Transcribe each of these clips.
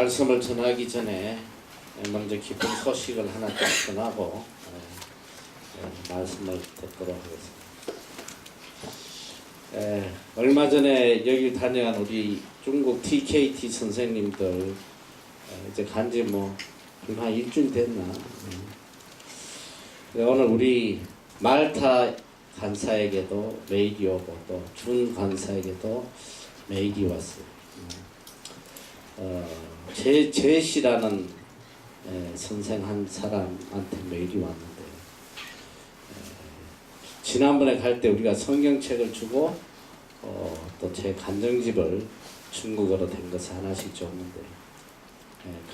말씀을 전하기 전에 먼저 기쁜 소식을 하나 좀 전하고 말씀을 듣도록 하겠습니다. 얼마 전에 여기 다녀간 우리 중국 TKT 선생님들 이제 간지 한 일주일 됐나. 오늘 우리 말타 간사에게도 메일이 오고 또 준 간사에게도 메일이 왔어요. 제시라는 선생 한 사람한테 메일이 왔는데 지난번에 갈 때 우리가 성경책을 주고 또 제 간정집을 중국어로 된 것을 하나씩 줬는데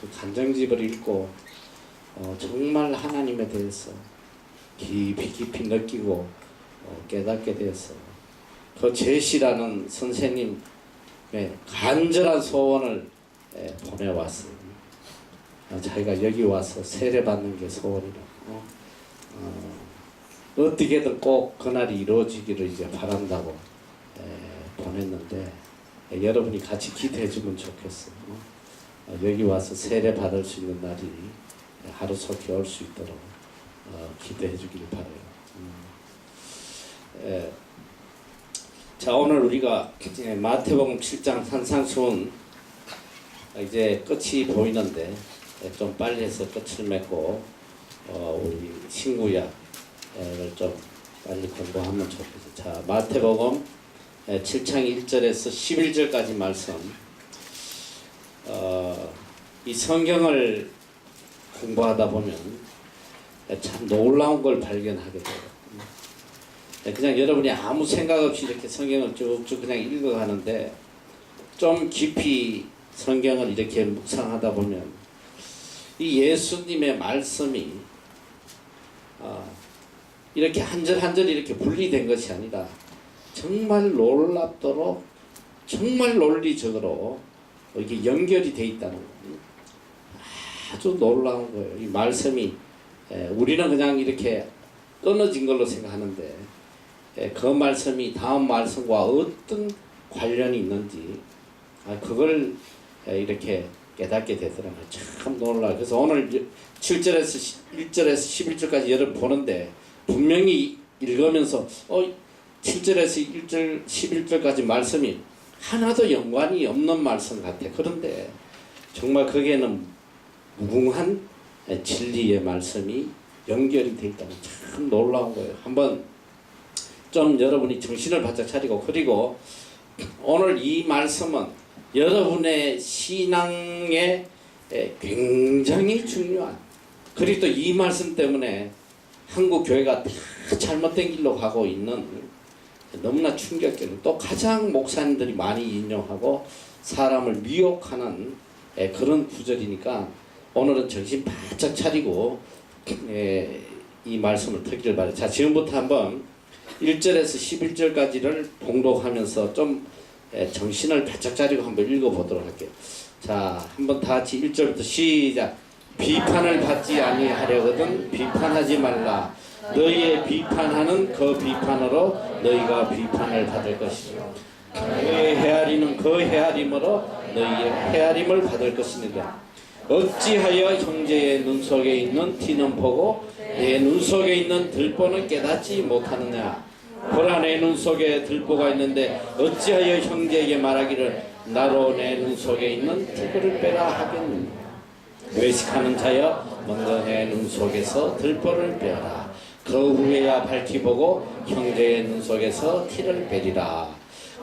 그 간정집을 읽고 정말 하나님에 대해서 깊이 느끼고 깨닫게 되어서 그 제시라는 선생님의 간절한 소원을 보내왔어요. 자기가 여기 와서 세례받는 게 소원이라고 어떻게든 꼭 그날이 이루어지기를 이제 바란다고 보냈는데 여러분이 같이 기도해 주면 좋겠어요. 여기 와서 세례받을 수 있는 날이 하루속히 올 수 있도록 기도해 주기를 바라요. 자, 오늘 우리가 마태복음 7장 산상수훈 이제 끝이 보이는데 좀 빨리 해서 끝을 맺고 우리 친구야를 좀 빨리 공부하면 좋겠어요. 자, 마태복음 7장 1절에서 11절까지 말씀. 이 성경을 공부하다 보면 참 놀라운 걸 발견하게 돼요. 그냥 여러분이 아무 생각 없이 이렇게 성경을 쭉쭉 그냥 읽어가는데 좀 깊이 성경을 이렇게 묵상하다 보면 이 예수님의 말씀이 이렇게 한 절 한 절이 이렇게 분리된 것이 아니라 정말 놀랍도록 정말 논리적으로 이게 연결이 돼 있다는 거예요. 아주 놀라운 거예요. 이 말씀이 우리는 그냥 이렇게 끊어진 걸로 생각하는데 그 말씀이 다음 말씀과 어떤 관련이 있는지 그걸 이렇게 깨닫게 되더라고요. 참 놀라요. 그래서 오늘 7절에서 1절에서 11절까지 여러분 보는데 분명히 읽으면서 7절에서 1절 11절까지 말씀이 하나도 연관이 없는 말씀 같아. 그런데 정말 거기에는 무궁한 진리의 말씀이 연결이 되어 있다는 참 놀라운 거예요. 한번 좀 여러분이 정신을 바짝 차리고, 그리고 오늘 이 말씀은 여러분의 신앙에 굉장히 중요한, 그리고 또 이 말씀 때문에 한국 교회가 다 잘못된 길로 가고 있는 너무나 충격적인, 또 가장 목사님들이 많이 인용하고 사람을 미혹하는 그런 구절이니까 오늘은 정신 바짝 차리고 이 말씀을 듣기를 바라요. 자, 지금부터 한번 1절에서 11절까지를 봉독하면서 좀 정신을 바짝 차리고 한번 읽어보도록 할게요. 자, 한번 다 같이 1절부터 시작. 비판을 받지 아니하려거든 비판하지 말라. 너희의 비판하는 그 비판으로 너희가 비판을 받을 것이요 너희의 헤아리는 그 헤아림으로 너희의 헤아림을 받을 것입니다. 어찌하여 형제의 눈 속에 있는 티는 보고 내 눈 속에 있는 들보는 깨닫지 못하느냐. 보라, 내 눈 속에 들보가 있는데 어찌하여 형제에게 말하기를 나로 내 눈 속에 있는 들보를 빼라 하겠느냐. 외식하는 자여 먼저 내 눈 속에서 들보를 빼라. 그 후에야 밝히 보고 형제의 눈 속에서 티를 빼리라.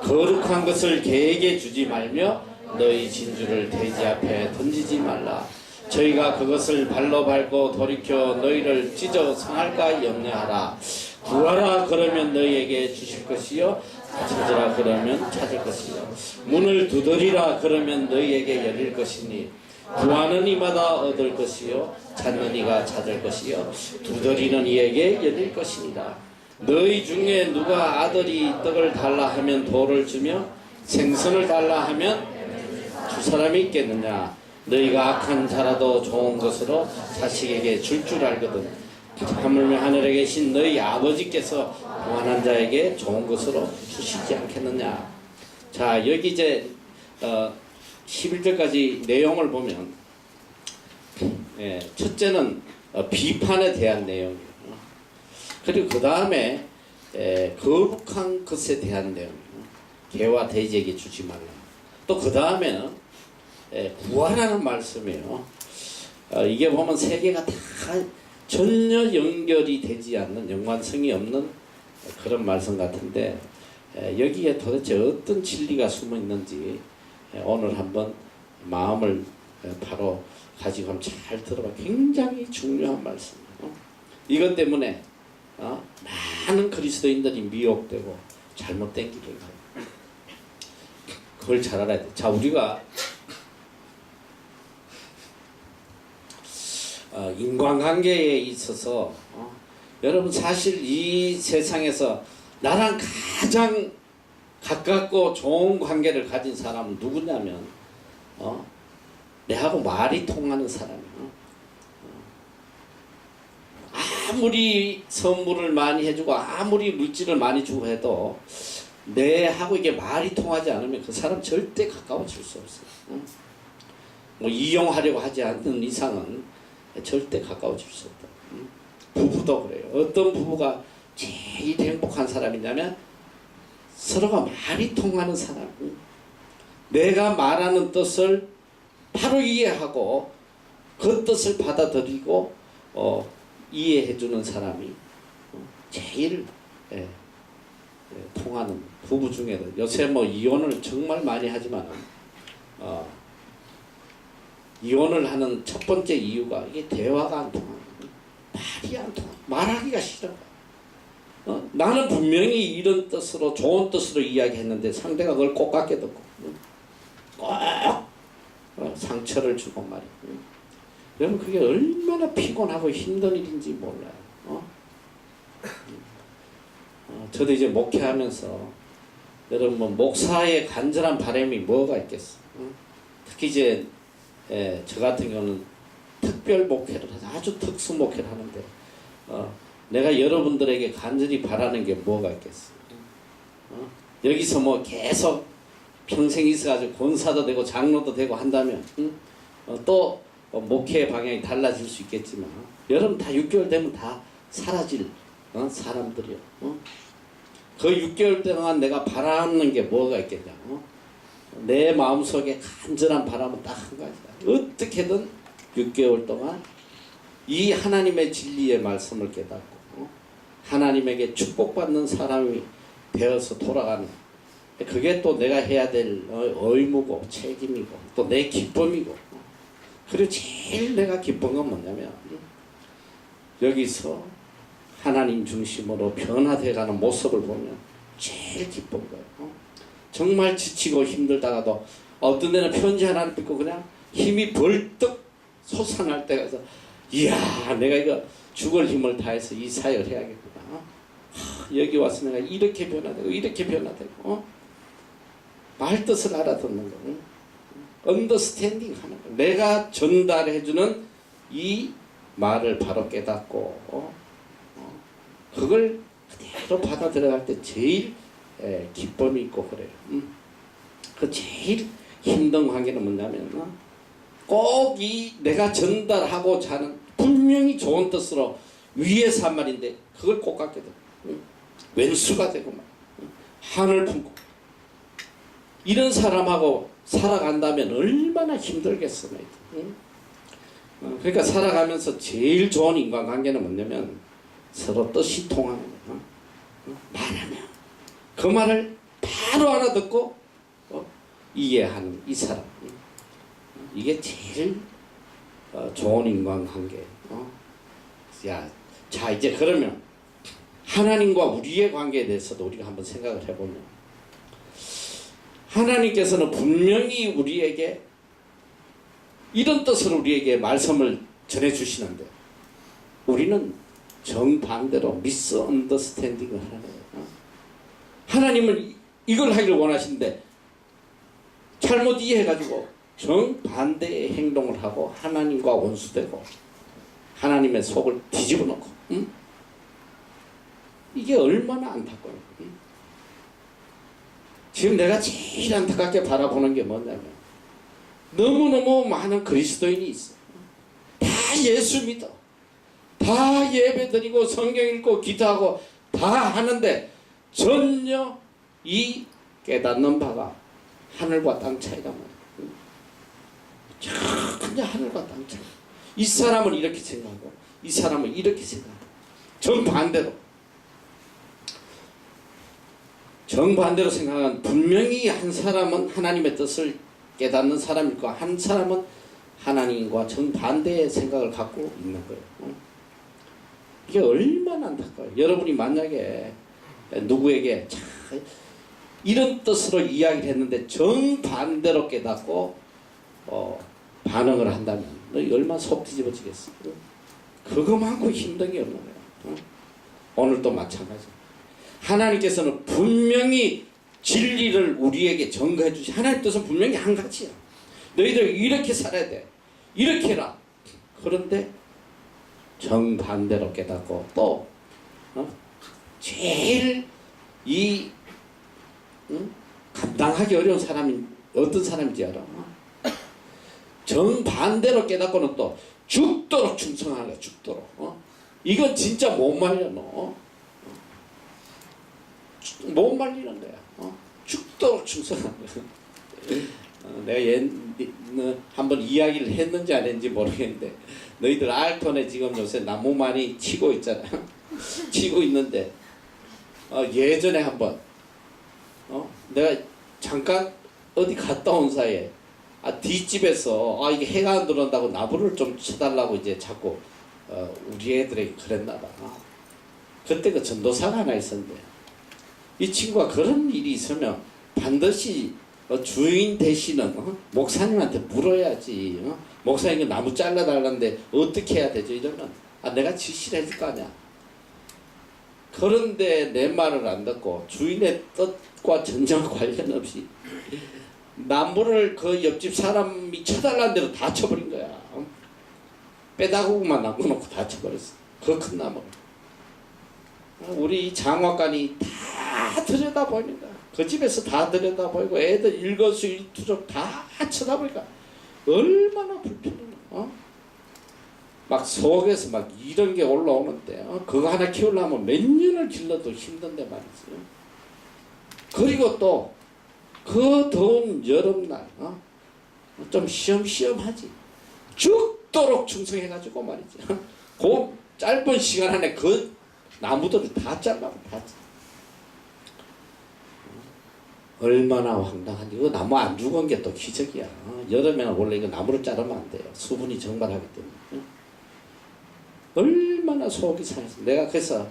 거룩한 것을 개에게 주지 말며 너희 진주를 돼지 앞에 던지지 말라. 저희가 그것을 발로 밟고 돌이켜 너희를 찢어 상할까 염려하라. 구하라 그러면 너희에게 주실 것이요 찾으라 그러면 찾을 것이요 문을 두드리라 그러면 너희에게 열릴 것이니 구하는 이마다 얻을 것이요 찾는 이가 찾을 것이요 두드리는 이에게 열릴 것이니라. 너희 중에 누가 아들이 떡을 달라 하면 돌을 주며 생선을 달라 하면 주 사람이 있겠느냐. 너희가 악한 자라도 좋은 것으로 자식에게 줄 줄 알거든 하물며 하늘에 계신 너희 아버지께서 무한한 자에게 좋은 것으로 주시지 않겠느냐. 자, 여기 이제 11절까지 내용을 보면 첫째는 비판에 대한 내용이에요. 그리고 그 다음에 거룩한 것에 대한 내용이에요. 개와 돼지에게 주지 말라. 또 그 다음에는 구하라는 말씀이에요. 이게 보면 세 개가 다 전혀 연결이 되지 않는, 연관성이 없는 그런 말씀 같은데 여기에 도대체 어떤 진리가 숨어 있는지 오늘 한번 마음을 바로 가지고 한번 잘 들어봐. 굉장히 중요한 말씀이에요. 이것 때문에 많은 그리스도인들이 미혹되고 잘못된 길을 가요. 그걸 잘 알아야 돼. 자, 우리가 인간관계에 있어서 여러분 사실 이 세상에서 나랑 가장 가깝고 좋은 관계를 가진 사람은 누구냐면 내하고 말이 통하는 사람이에요. 아무리 선물을 많이 해주고 아무리 물질을 많이 주고 해도 내하고 이게 말이 통하지 않으면 그 사람 절대 가까워질 수 없어요. 뭐 이용하려고 하지 않는 이상은 절대 가까워질 수 없다. 부부도 그래요. 어떤 부부가 제일 행복한 사람이냐면 서로가 말이 통하는 사람. 내가 말하는 뜻을 바로 이해하고 그 뜻을 받아들이고 이해해주는 사람이 제일 통하는 부부 중에도. 요새 뭐 이혼을 정말 많이 하지만 이혼을 하는 첫 번째 이유가 이게 대화가 안 통하는, 말이 안 통하는, 말하기가 싫어. 나는 분명히 이런 뜻으로 좋은 뜻으로 이야기했는데 상대가 그걸 꼭 같게 듣고 꼭 상처를 주고 말이야. 여러분 그게 얼마나 피곤하고 힘든 일인지 몰라요. 저도 이제 목회하면서 여러분 뭐 목사의 간절한 바람이 뭐가 있겠어. 특히 이제 저 같은 경우는 특별 목회를 아주 특수 목회를 하는데 내가 여러분들에게 간절히 바라는 게 뭐가 있겠어. 여기서 뭐 계속 평생 있어가지고 권사도 되고 장로도 되고 한다면 또 목회의 방향이 달라질 수 있겠지만 여러분 다 6개월 되면 다 사라질 사람들이요. 그 6개월 동안 내가 바라는 게 뭐가 있겠냐. 내 마음속에 간절한 바람은 딱 한 가지다. 어떻게든 6개월 동안 이 하나님의 진리의 말씀을 깨닫고 하나님에게 축복받는 사람이 되어서 돌아가는, 그게 또 내가 해야 될 의무고 책임이고 또 내 기쁨이고. 그리고 제일 내가 기쁜 건 뭐냐면 여기서 하나님 중심으로 변화돼가는 모습을 보면 제일 기쁜 거예요. 정말 지치고 힘들다가도 어떤 데는 편지 하나를 읽고 그냥 힘이 벌떡 솟아날 때가 있어. 이야, 내가 이거 죽을 힘을 다해서 이 사역을 해야겠구나. 여기 와서 내가 이렇게 변화되고 이렇게 변화되고 말 뜻을 알아듣는 거, 언더스탠딩 하는 거. 내가 전달해주는 이 말을 바로 깨닫고 그걸 그대로 받아들여갈 때 제일 기쁨이 있고 그래요. 그 제일 힘든 관계는 뭐냐면 꼭 이 내가 전달하고자 하는 분명히 좋은 뜻으로 위에서 한 말인데 그걸 꼭 갖게 돼. 왼수가 되고 막 한을 품고 이런 사람하고 살아간다면 얼마나 힘들겠어. 그러니까 살아가면서 제일 좋은 인간관계는 뭐냐면 서로 뜻이 통하는 거예요. 말하면 그 말을 바로 알아듣고 이해하는 이 사람. 이게 제일 좋은 인간관계. 자 이제 그러면 하나님과 우리의 관계에 대해서도 우리가 한번 생각을 해보면 하나님께서는 분명히 우리에게 이런 뜻으로 우리에게 말씀을 전해주시는데 우리는 정반대로 미스언더스탠딩을 하는 거예요. 하나님은 이걸 하기를 원하시는데 잘못 이해해가지고 정반대의 행동을 하고 하나님과 원수되고 하나님의 속을 뒤집어 놓고 이게 얼마나 안타까워요. 지금 내가 제일 안타깝게 바라보는 게 뭐냐면 너무너무 많은 그리스도인이 있어. 다 예수 믿어. 다 예배드리고 성경 읽고 기도하고 다 하는데 전혀 이 깨닫는 바가 하늘과 땅 차이다 말이야. 전혀 하늘과 땅 차이. 이 사람은 이렇게 생각하고 이 사람은 이렇게 생각하고 정반대로 생각하는 분명히 한 사람은 하나님의 뜻을 깨닫는 사람이고 한 사람은 하나님과 정반대의 생각을 갖고 있는 거예요. 이게 얼마나 안타까워요. 여러분이 만약에 누구에게 이런 뜻으로 이야기를 했는데 정반대로 깨닫고 반응을 한다면 너 얼마나 속 뒤집어지겠어. 그거만큼 힘든 게 없는 거야. 오늘도 마찬가지. 하나님께서는 분명히 진리를 우리에게 전가해 주시. 하나님 뜻은 분명히 한 가지야. 너희들 이렇게 살아야 돼. 이렇게 해라. 그런데 정반대로 깨닫고 또 제일 감당하기 어려운 사람이 어떤 사람인지 알아? 정반대로 깨닫고는 또 죽도록 충성하는 거야. 죽도록. 이건 진짜 못 말려 너. 못 말리는 거야. 죽도록 충성하는 거야. 내가 한번 이야기를 했는지 안 했는지 모르겠는데 너희들 알톤에 지금 요새 나무 많이 치고 있잖아. 치고 있는데 예전에 한번 내가 잠깐 어디 갔다 온 사이에 뒷집에서 이게 해가 안 들어온다고 나무를 좀 쳐달라고 이제 자꾸 우리 애들에게 그랬나 봐. 그때 그 전도사가 하나 있었는데 이 친구가 그런 일이 있으면 반드시 주인 대신은 목사님한테 물어야지. 목사님 나무 잘라달라는데 어떻게 해야 되죠? 이러면 내가 지시를 해줄 거 아니야. 그런데 내 말을 안 듣고 주인의 뜻과 전혀 관련 없이 나무를 그 옆집 사람이 쳐달라는 대로 다 쳐버린 거야. 빼다구만 남겨놓고 다 쳐버렸어. 그 큰 나무를. 우리 장화관이 다 들여다보니까 그 집에서 다 들여다보이고 애들 일거수일투족 다 쳐다보니까 얼마나 불편해. 막 속에서 막 이런 게 올라오는데 그거 하나 키우려면 몇 년을 길러도 힘든데 말이지. 그리고 또 그 더운 여름날 좀 시험시험하지. 죽도록 충성해가지고 말이지. 그 짧은 시간 안에 그 나무들을 다 잘라고 다. 얼마나 황당한지. 그 나무 안 죽은 게 또 기적이야. 여름에는 원래 이거 나무를 자르면 안 돼요. 수분이 증발하기 때문에. 얼마나 속이 상했어. 내가 그래서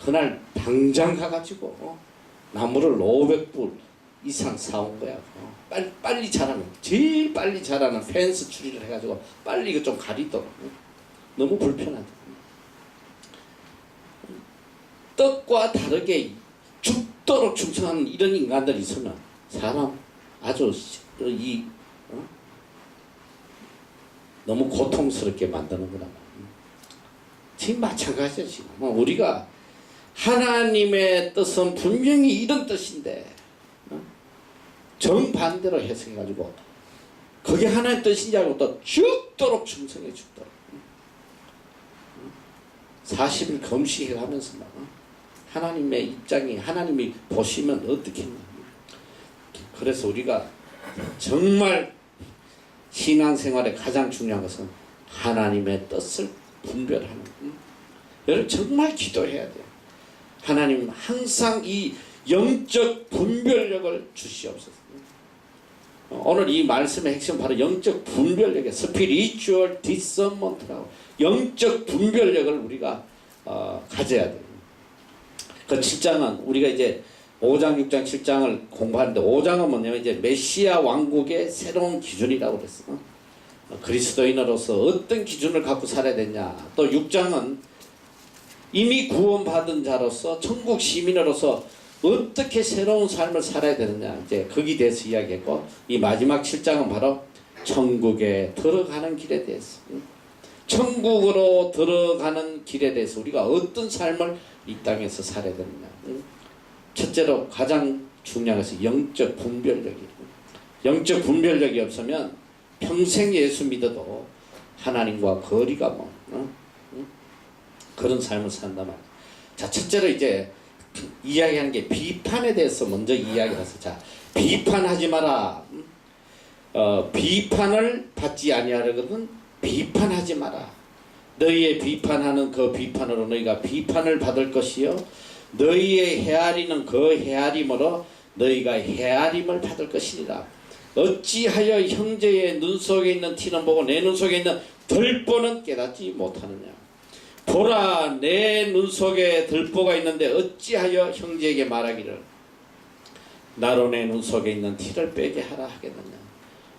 그날 당장 가가지고 나무를 500불 이상 사온 거야. 빨리 자라는, 제일 빨리 자라는 펜스 추리를 해가지고 빨리 이거 좀 가리도록. 너무 불편하다. 뜻과 다르게 죽도록 충성하는 이런 인간들이 있으면 사람 아주 너무 고통스럽게 만드는 거란 말이야. 지금 마찬가지야. 지금 우리가 하나님의 뜻은 분명히 이런 뜻인데 정반대로 해석해가지고 그게 하나님의 뜻인지 알고 또 죽도록 충성해 죽도록 40일 금식해가면서 막 하나님의 입장이 하나님이 보시면 어떻게 했나. 그래서 우리가 정말 신앙생활에 가장 중요한 것은 하나님의 뜻을 분별하는. 여러분 정말 기도해야 돼요. 하나님 항상 이 영적 분별력을 주시옵소서. 오늘 이 말씀의 핵심 바로 영적 분별력이에요. 스피리추얼 디서먼트라고. 영적 분별력을 우리가 가져야 돼요. 그 7장은 우리가 이제 5장, 6장, 7장을 공부하는데 5장은 뭐냐면 이제 메시아 왕국의 새로운 기준이라고 그랬어. 그리스도인으로서 어떤 기준을 갖고 살아야 되냐. 또 6장은 이미 구원받은 자로서 천국 시민으로서 어떻게 새로운 삶을 살아야 되느냐. 이제 거기에 대해서 이야기했고 이 마지막 7장은 바로 천국에 들어가는 길에 대해서. 천국으로 들어가는 길에 대해서 우리가 어떤 삶을 이 땅에서 살아야 되느냐. 첫째로 가장 중요한 것은 영적 분별력이고 영적 분별력이 없으면 평생 예수 믿어도 하나님과 거리가 뭐 그런 삶을 산단 말이야. 자, 첫째로 이제 이야기하는 게 비판에 대해서 먼저 이야기해서, 자, 비판하지 마라. 비판을 받지 아니하려거든 비판하지 마라. 너희의 비판하는 그 비판으로 너희가 비판을 받을 것이요, 너희의 헤아리는 그 헤아림으로 너희가 헤아림을 받을 것이니라. 어찌하여 형제의 눈 속에 있는 티는 보고 내 눈 속에 있는 들보는 깨닫지 못하느냐. 보라, 내 눈 속에 들보가 있는데 어찌하여 형제에게 말하기를 나로 내 눈 속에 있는 티를 빼게 하라 하겠느냐.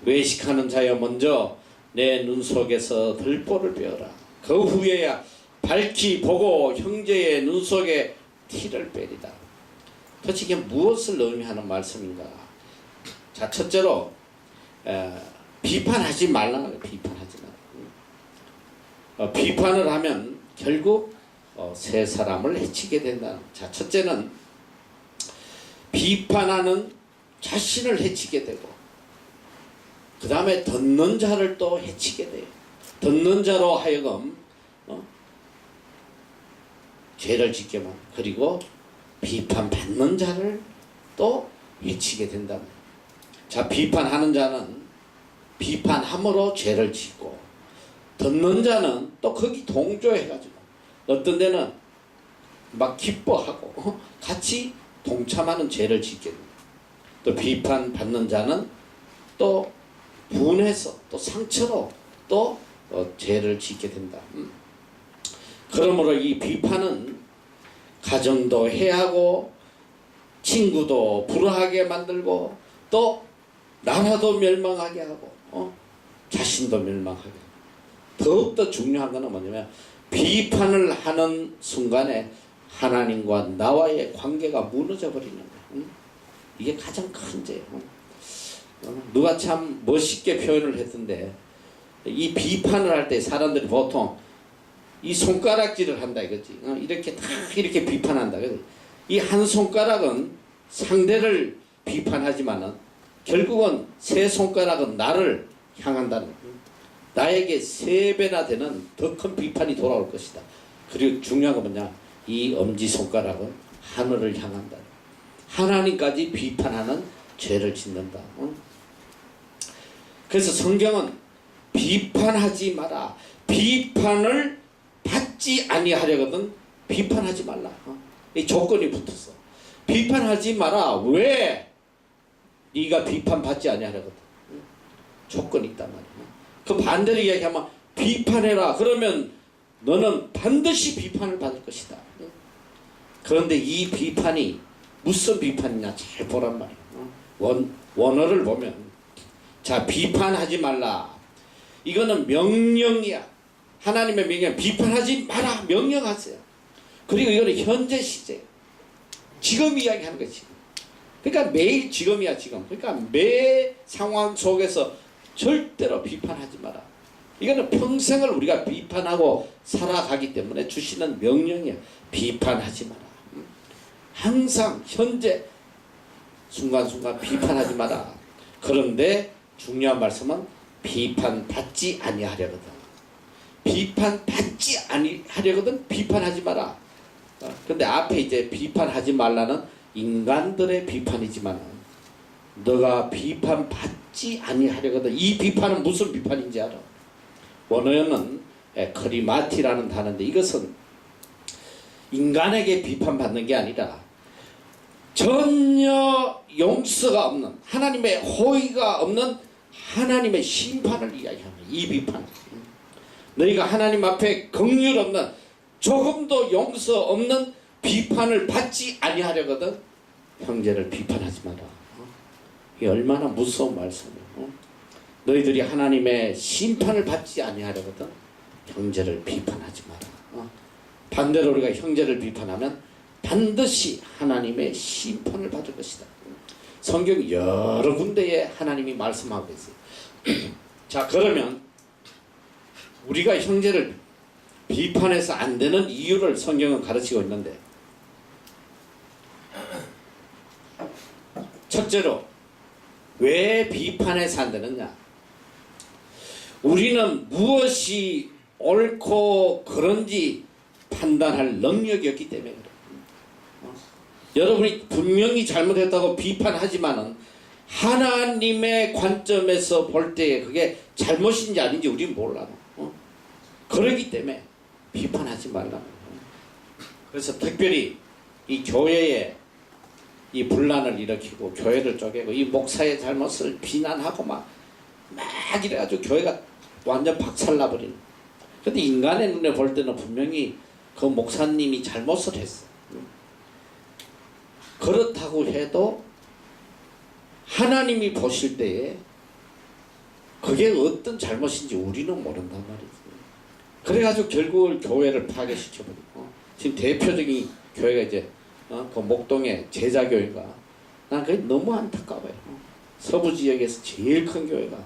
외식하는 자여, 먼저 내 눈 속에서 들보를 빼어라. 그 후에야 밝히 보고 형제의 눈 속에 티를 빼리다. 도대체 이게 무엇을 의미하는 말씀인가? 자, 첫째로 비판하지 말라는 거예요. 비판하지 말라. 비판을 하면 결국 세 사람을 해치게 된다는 거예요. 자, 첫째는 비판하는 자신을 해치게 되고, 그 다음에 듣는 자를 또 해치게 돼요. 듣는 자로 하여금 죄를 짓게만, 그리고 비판받는 자를 또 해치게 된다는 거예요. 자, 비판하는 자는 비판함으로 죄를 짓고, 듣는 자는 또 거기 동조해가지고 어떤 데는 막 기뻐하고 같이 동참하는 죄를 짓게 됩니다. 또 비판받는 자는 또 분해서 또 상처로 또 죄를 짓게 된다. 그러므로 이 비판은 가정도 해하고 친구도 불화하게 만들고 또 나라도 멸망하게 하고 자신도 멸망하게 하고, 더욱더 중요한 것은 뭐냐면 비판을 하는 순간에 하나님과 나와의 관계가 무너져 버리는 거예요. 이게 가장 큰 죄예요. 누가 참 멋있게 표현을 했던데, 이 비판을 할 때 사람들이 보통 이 손가락질을 한다 이거지. 이렇게 딱 이렇게 비판한다. 이 한 손가락은 상대를 비판하지만은 결국은 세 손가락은 나를 향한다는 거예요. 나에게 3배나 되는 더 큰 비판이 돌아올 것이다. 그리고 중요한 건 뭐냐? 이 엄지손가락은 하늘을 향한다. 하나님까지 비판하는 죄를 짓는다. 그래서 성경은 비판하지 마라. 비판을 받지 아니하려거든 비판하지 말라. 이 조건이 붙었어. 비판하지 마라. 왜? 네가 비판받지 아니하려거든. 조건이 있단 말이야. 그 반대로 이야기하면 비판해라. 그러면 너는 반드시 비판을 받을 것이다. 그런데 이 비판이 무슨 비판이냐 잘 보란 말이야. 원어를 보면, 자, 비판하지 말라. 이거는 명령이야. 하나님의 명령. 비판하지 마라. 명령하세요. 그리고 이거는 현재 시제. 지금 이야기하는 거야, 지금. 그러니까 매일 지금이야, 지금. 그러니까 매 상황 속에서 절대로 비판하지 마라. 이거는 평생을 우리가 비판하고 살아가기 때문에 주시는 명령이야. 비판하지 마라. 항상 현재 순간순간 비판하지 마라. 그런데 중요한 말씀은 비판받지 아니하려거든. 비판받지 아니하려거든 비판하지 마라. 근데 앞에 이제 비판하지 말라는 인간들의 비판이지만 너가 비판받지 아니하려거든. 이 비판은 무슨 비판인지 알아? 원어는 크리마티라는 단어인데, 이것은 인간에게 비판받는 게 아니라 전혀 용서가 없는, 하나님의 호의가 없는 하나님의 심판을 이야기합니다. 이 비판. 너희가 하나님 앞에 긍휼 없는, 조금도 용서 없는 비판을 받지 아니하려거든 형제를 비판하지 마라. 이게 얼마나 무서운 말씀이에요. 너희들이 하나님의 심판을 받지 아니하려거든 형제를 비판하지 마라. 반대로 우리가 형제를 비판하면 반드시 하나님의 심판을 받을 것이다. 성경 여러 군데에 하나님이 말씀하고 있어요. 자, 그러면 우리가 형제를 비판해서 안 되는 이유를 성경은 가르치고 있는데, 첫째로 왜 비판해서 안 되느냐? 우리는 무엇이 옳고 그런지 판단할 능력이 없기 때문에 그래요. 여러분이 분명히 잘못했다고 비판하지만은 하나님의 관점에서 볼 때에 그게 잘못인지 아닌지 우리는 몰라. 그러기 때문에 비판하지 말라. 그래서 특별히 이 교회에 이 분란을 일으키고 교회를 쪼개고 이 목사의 잘못을 비난하고 막 이래가지고 교회가 완전 박살나버리는. 근데 인간의 눈에 볼 때는 분명히 그 목사님이 잘못을 했어. 그렇다고 해도 하나님이 보실 때에 그게 어떤 잘못인지 우리는 모른단 말이지. 그래가지고 결국은 교회를 파괴시켜버리고 지금 대표적인 교회가 이제 그 목동의 제자교회가 난 그게 너무 안타까워요. 서부 지역에서 제일 큰 교회가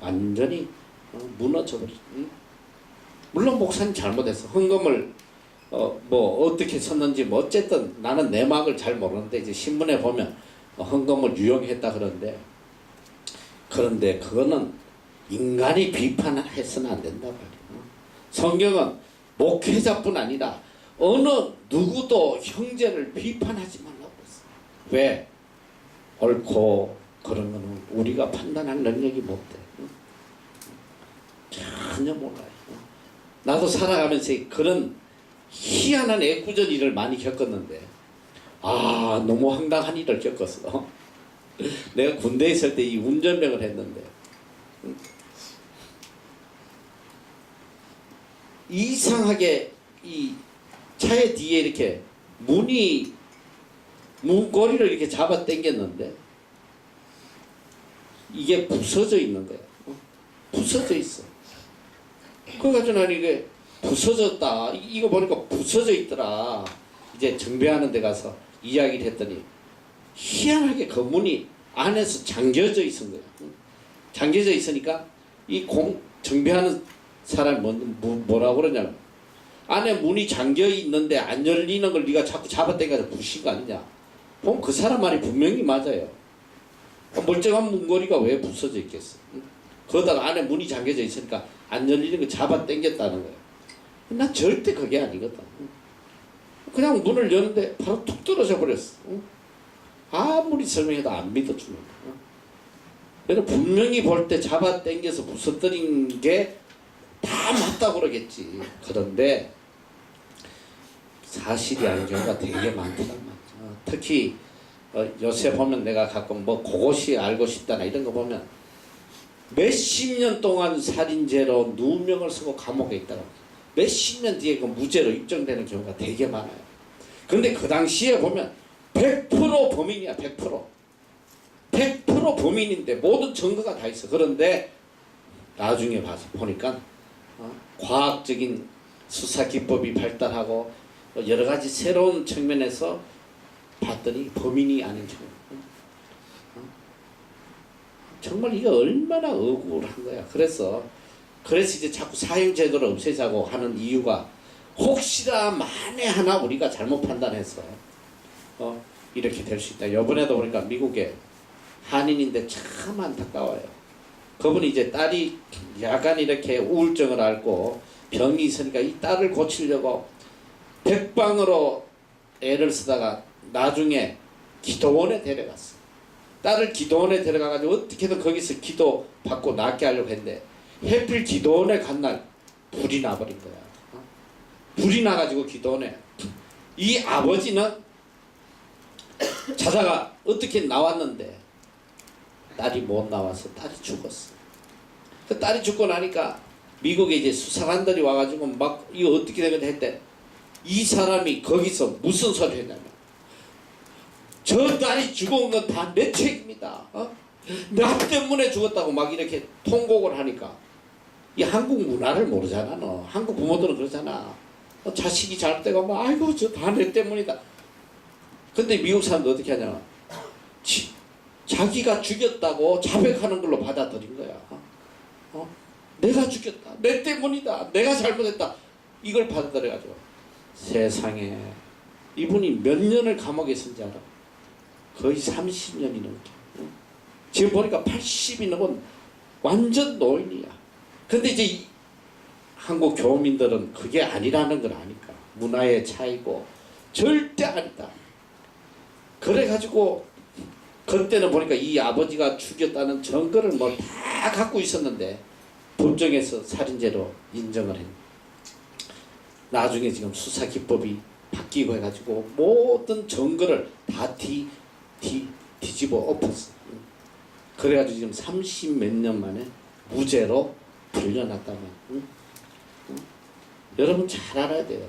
완전히 무너져버리죠. 물론 목사님 잘못했어. 헌금을 뭐 어떻게 썼는지 뭐 어쨌든 나는 내막을 잘 모르는데 이제 신문에 보면 헌금을 유용했다 그런데 그거는 인간이 비판해서는 안 된다 말이야. 성경은 목회자뿐 아니라 어느 누구도 형제를 비판하지 말라고 했어. 왜? 옳고 그런 거는 우리가 판단할 능력이 못 돼. 전혀 몰라요. 나도 살아가면서 그런 희한한 애꿎은 일을 많이 겪었는데 너무 황당한 일을 겪었어. 내가 군대에 있을 때 이 운전병을 했는데 이상하게 이 차의 뒤에 이렇게 문고리를 이렇게 잡아 당겼는데 이게 부서져 있는 거야. 부서져 있어. 그래가지고 난 이게 부서졌다. 이거 보니까 부서져 있더라. 이제 정비하는 데 가서 이야기를 했더니 희한하게 그 문이 안에서 잠겨져 있은 거야. 잠겨져 있으니까 이 정비하는 사람이 뭐라고 그러냐면 안에 문이 잠겨 있는데 안 열리는 걸 네가 자꾸 잡아당겨서 부신 거 아니냐. 보면 그 사람 말이 분명히 맞아요. 멀쩡한 문고리가 왜 부서져 있겠어. 거기다가 안에 문이 잠겨져 있으니까 안 열리는 거 잡아당겼다는 거야. 난 절대 그게 아니거든. 그냥 문을 여는데 바로 툭 떨어져 버렸어. 아무리 설명해도 안 믿어주는 거야. 그래서 분명히 볼 때 잡아당겨서 부서뜨린 게 다 맞다고 그러겠지. 그런데 사실이 아닌 경우가 되게 많더란 말이야. 특히 요새 보면 내가 가끔 뭐 그것이 알고 싶다나 이런 거 보면 몇십 년 동안 살인죄로 누명을 쓰고 감옥에 있다가 몇십 년 뒤에 그 무죄로 입증되는 경우가 되게 많아요. 그런데 그 당시에 보면 100% 범인이야. 100% 범인인데 모든 증거가 다 있어. 그런데 나중에 봐서 보니까 과학적인 수사 기법이 발달하고 여러 가지 새로운 측면에서 봤더니 범인이 아닌 경우. 정말 이게 얼마나 억울한 거야. 그래서 이제 자꾸 사형제도를 없애자고 하는 이유가 혹시나 만에 하나 우리가 잘못 판단해서 이렇게 될 수 있다. 이번에도 보니까 미국에 한인인데 참 안타까워요. 그분이 이제 딸이 약간 이렇게 우울증을 앓고 병이 있으니까 이 딸을 고치려고 백방으로 애를 쓰다가 나중에 기도원에 데려갔어. 딸을 기도원에 데려가가지고 어떻게든 거기서 기도 받고 낫게 하려고 했는데 하필 기도원에 간 날 불이 나버린 거야. 불이 나가지고 기도원에 이 아버지는 자다가 어떻게 나왔는데 딸이 못 나와서 딸이 죽었어. 그 딸이 죽고 나니까 미국에 이제 수사관들이 와가지고 막 이거 어떻게 되겠다 했대. 이 사람이 거기서 무슨 소리 했냐면 저 딸이 죽은 건 다 내 책임이다. 나 때문에 죽었다고 막 이렇게 통곡을 하니까 이 한국 문화를 모르잖아. 너 한국 부모들은 그러잖아. 자식이 잘못되고 막 아이고 저 다 내 때문이다. 근데 미국 사람도 어떻게 하냐. 자기가 죽였다고 자백하는 걸로 받아들인 거야. 내가 죽였다. 내 때문이다. 내가 잘못했다. 이걸 받아들여가지고 세상에 이분이 몇 년을 감옥에 있은지 알아? 거의 30년이 넘게. 지금 보니까 80이 넘은 완전 노인이야. 근데 이제 한국 교민들은 그게 아니라는 걸 아니까. 문화의 차이고 절대 아니다. 그래가지고 그때는 보니까 이 아버지가 죽였다는 증거를 뭐 다 갖고 있었는데 법정에서 살인죄로 인정을 했네. 나중에 지금 수사 기법이 바뀌고 해가지고 모든 증거를 다 뒤집어 엎었어. 그래가지고 지금 30 몇 년 만에 무죄로 풀려났다면. 여러분 잘 알아야 돼요.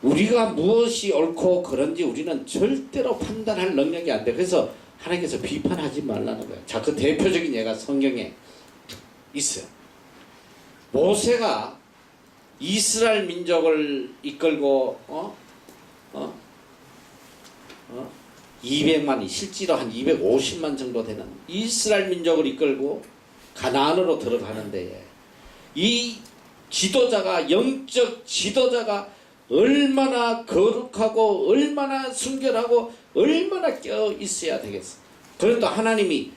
우리가 무엇이 옳고 그런지 우리는 절대로 판단할 능력이 안 돼. 그래서 하나님께서 비판하지 말라는 거예요. 자, 그 대표적인 예가 성경에 있어요. 모세가 이스라엘 민족을 이끌고 200만이 실제로 한 250만 정도 되는 이스라엘 민족을 이끌고 가나안으로 들어가는데 이 지도자가 영적 지도자가 얼마나 거룩하고 얼마나 순결하고 얼마나 껴 있어야 되겠어. 그래도 하나님이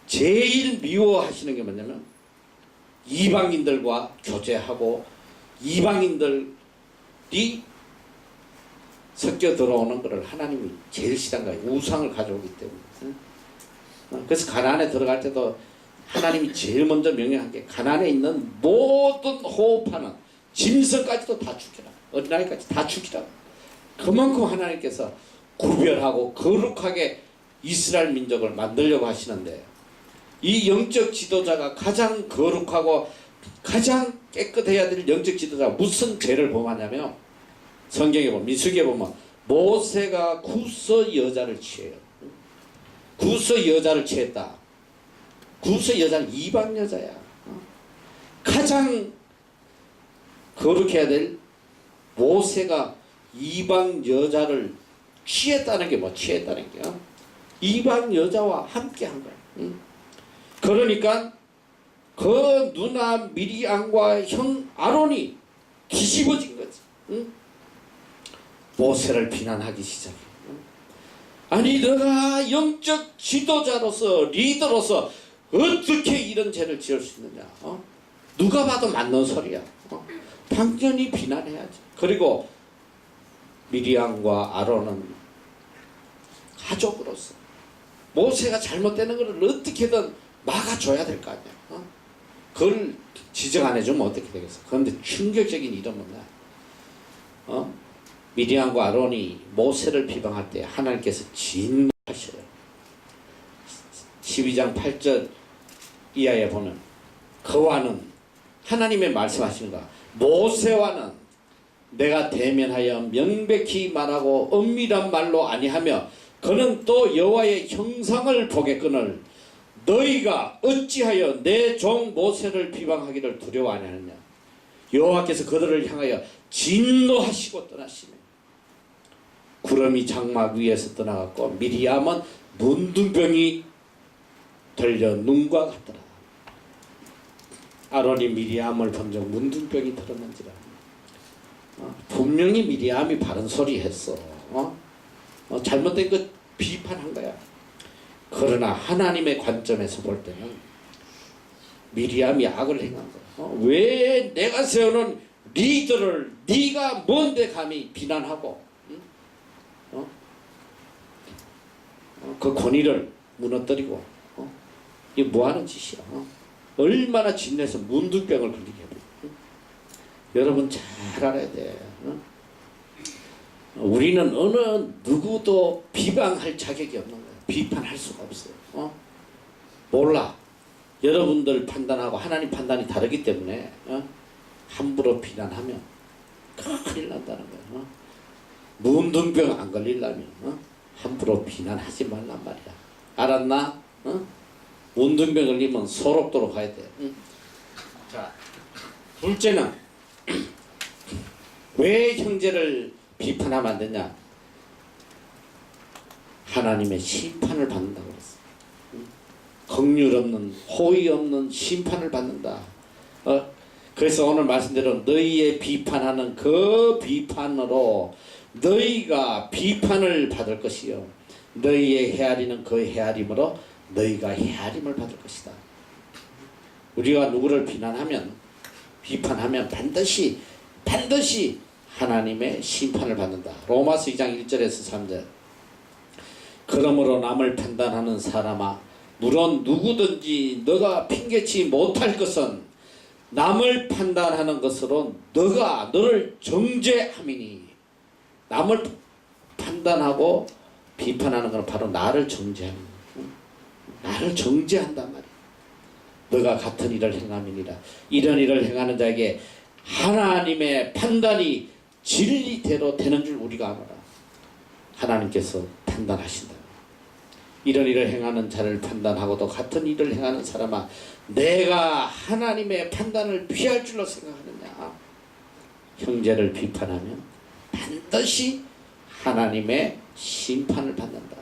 제일 미워하시는 게 뭐냐면 이방인들과 교제하고 이방인들이 섞여 들어오는 것을 하나님이 제일 싫어한 거예요. 우상을 가져오기 때문에. 그래서 가나안에 들어갈 때도 하나님이 제일 먼저 명령한 게 가나안에 있는 모든 호흡하는 짐승까지도 다 죽여라. 어린아이까지 다 죽이라. 그만큼 하나님께서 구별하고 거룩하게 이스라엘 민족을 만들려고 하시는데 이 영적 지도자가 가장 거룩하고 가장 깨끗해야 될 영적 지도자가 무슨 죄를 범하냐면 성경에 보면 민수기에 보면 모세가 구서 여자를 취해요. 구서 여자를 취했다. 구서 여자는 이방 여자야. 가장 거룩해야 될 모세가 이방 여자를 취했다는 게 뭐 취했다는 게요. 이방 여자와 함께 한 거야. 그러니까 그 누나 미리암과 형 아론이 뒤집어진 거지. 모세를 비난하기 시작해. 아니 너가 영적 지도자로서 리더로서 어떻게 이런 죄를 지을 수 있느냐. 누가 봐도 맞는 소리야. 당연히 비난해야지. 그리고 미리암과 아론은 가족으로서 모세가 잘못되는 것을 어떻게든 막아줘야 될 거 아니야. 그걸 지적 안 해주면 어떻게 되겠어. 그런데 충격적인 일은 뭐냐. 미리암과 아론이 모세를 비방할 때 하나님께서 진노하셔요. 12장 8절 이하에 보면 그와는 하나님의 말씀하시는 거야. 모세와는 내가 대면하여 명백히 말하고 엄밀한 말로 아니하며 그는 또 여호와의 형상을 보겠거늘 너희가 어찌하여 내 종 모세를 비방하기를 두려워 아니하느냐. 여호와께서 그들을 향하여 진노하시고 떠나시네. 구름이 장막 위에서 떠나갔고 미리암은 문둥병이 들려 눈과 같더라. 아론이 미리암을 본 적 문둥병이 들었는지라. 분명히 미리암이 바른 소리 했어. 잘못된 것 비판한 거야. 그러나 하나님의 관점에서 볼 때는 미리암이 악을 행한 거야. 왜 내가 세우는 리더를 네가 뭔데 감히 비난하고 그 권위를 무너뜨리고 이게 뭐하는 짓이야. 얼마나 진내서 문둥병을 걸리게 해버려. 여러분 잘 알아야 돼. 우리는 어느 누구도 비방할 자격이 없는 거야. 비판할 수가 없어요. 몰라. 여러분들 판단하고 하나님 판단이 다르기 때문에 함부로 비난하면 큰일 난다는 거야. 문둥병 안 걸리려면 함부로 비난하지 말란 말이야. 알았나? 문둥병 걸리면 소록도로 가야 돼. 자, 둘째는 왜 형제를 비판하면 안 되냐? 하나님의 심판을 받는다고 그랬어. 긍휼 없는 호의 없는 심판을 받는다. 그래서 오늘 말씀대로 너희의 비판하는 그 비판으로 너희가 비판을 받을 것이요 너희의 헤아리는 그 헤아림으로 너희가 헤아림을 받을 것이다. 우리가 누구를 비판하면 반드시 하나님의 심판을 받는다. 로마서 2장 1절에서 3절. 그러므로 남을 판단하는 사람아, 물론 누구든지 너가 핑계치 못할 것은 남을 판단하는 것으로 너를 정죄함이니. 남을 판단하고 비판하는 것은 바로 나를 정죄하는 거야. 나를 정죄한단 말이야. 너가 같은 일을 행함이니라. 이런 일을 행하는 자에게 하나님의 판단이 진리대로 되는 줄 우리가 알아라. 하나님께서 판단하신다. 이런 일을 행하는 자를 판단하고도 같은 일을 행하는 사람아, 내가 하나님의 판단을 피할 줄로 생각하느냐. 형제를 비판하면 반드시 하나님의 심판을 받는다.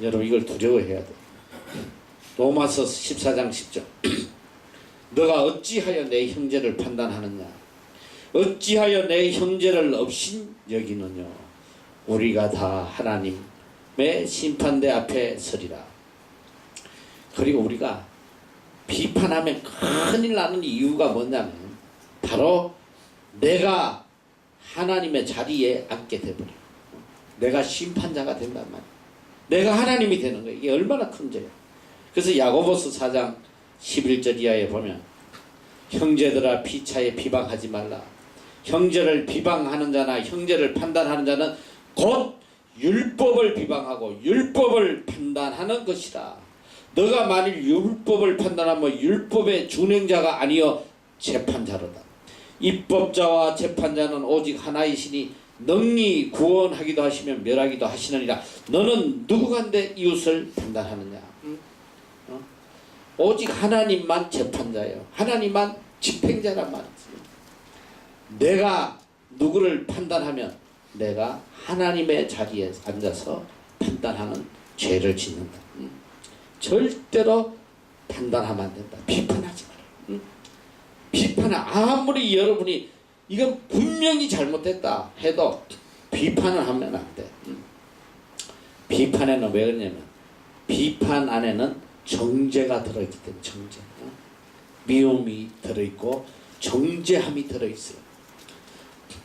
여러분 이걸 두려워해야 돼. 로마서 14장 10절. 너가 어찌하여 내 형제를 판단하느냐. 어찌하여 내 형제를 업신 여기느냐. 우리가 다 하나님의 심판대 앞에 서리라. 그리고 우리가 비판하면 큰일 나는 이유가 뭐냐면 바로 내가 하나님의 자리에 앉게 되버려. 내가 심판자가 된단 말이야. 내가 하나님이 되는 거야. 이게 얼마나 큰 죄야. 그래서 야고보서 4장 11절 이하에 보면 형제들아 피차에 비방하지 말라. 형제를 비방하는 자나 형제를 판단하는 자는 곧 율법을 비방하고 율법을 판단하는 것이라. 너가 만일 율법을 판단하면 율법의 준행자가 아니여 재판자로다. 입법자와 재판자는 오직 하나이시니 능히 구원하기도 하시며 멸하기도 하시느니라. 너는 누구간데 이웃을 판단하느냐. 오직 하나님만 재판자예요. 하나님만 집행자란 말이지. 내가 누구를 판단하면 내가 하나님의 자리에 앉아서 판단하는 죄를 짓는다. 절대로 판단하면 안 된다. 비판하지 마라. 비판은 아무리 여러분이 이건 분명히 잘못됐다 해도 비판을 하면 안 돼. 비판에는 왜 그러냐면 비판 안에는 정죄가 들어있기 때문에 정죄. 미움이 들어있고 정죄함이 들어있어요.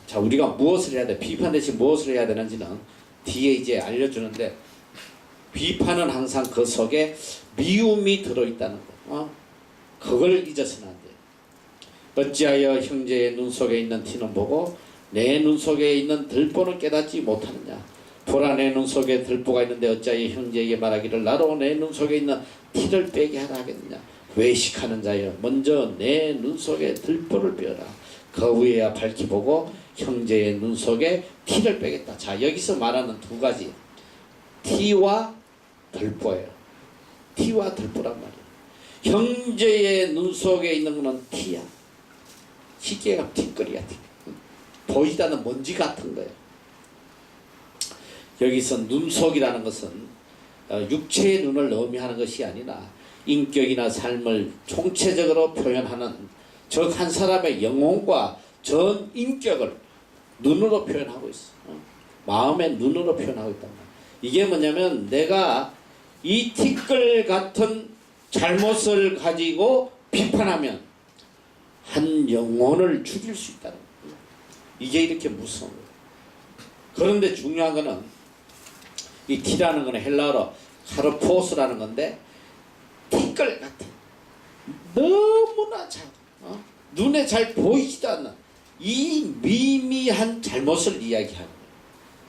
자, 우리가 무엇을 해야 돼? 비판 대신 무엇을 해야 되는지는 뒤에 이제 알려주는데, 비판은 항상 그 속에 미움이 들어있다는 거. 그걸 잊어서는 안 돼. 어찌하여 형제의 눈 속에 있는 티는 보고 내 눈 속에 있는 들보는 깨닫지 못하느냐. 보라, 내 눈 속에 들보가 있는데 어찌하여 형제에게 말하기를 나로 내 눈 속에 있는 티를 빼게 하라 하겠느냐. 외식하는 자여, 먼저 내 눈 속에 들보를 빼어라. 그 후에야 밝히 보고 형제의 눈 속에 티를 빼겠다. 자, 여기서 말하는 두 가지, 티와 들보예요. 티와 들보란 말이에요. 형제의 눈 속에 있는 것은 티야. 쉽게 얘기하면 티끌이야. 보이지 않는 먼지 같은 거예요. 여기서 눈속이라는 것은 육체의 눈을 의미하는 것이 아니라 인격이나 삶을 총체적으로 표현하는, 즉 한 사람의 영혼과 전 인격을 눈으로 표현하고 있어. 마음의 눈으로 표현하고 있단 말이야. 이게 뭐냐면 내가 이 티끌 같은 잘못을 가지고 비판하면 한 영혼을 죽일 수 있다는 거야. 이게 이렇게 무서운 거야. 그런데 중요한 거는 이 티라는 거는 헬라어로 카르포스라는 건데, 티끌 같은 너무나 눈에 잘 보이지도 않는 이 미미한 잘못을 이야기하는 거예요.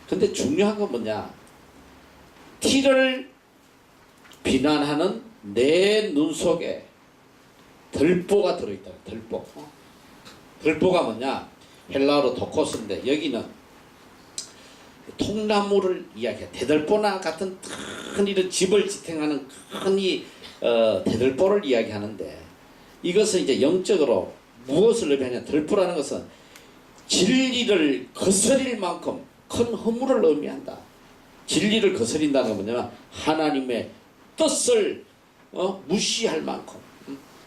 근데 중요한 건 뭐냐, 티를 비난하는 내 눈 속에 들보가 들어있다. 들보. 들보가 뭐냐, 헬라어로 도코스인데 여기는 통나무를 이야기해. 대들보나 같은 큰 이런 집을 지탱하는 큰 이 대들보를 이야기하는데, 이것은 이제 영적으로 무엇을 의미하냐, 들보라는 것은 진리를 거스릴 만큼 큰 허물을 의미한다. 진리를 거스린다는 건 뭐냐면 하나님의 뜻을 무시할 만큼,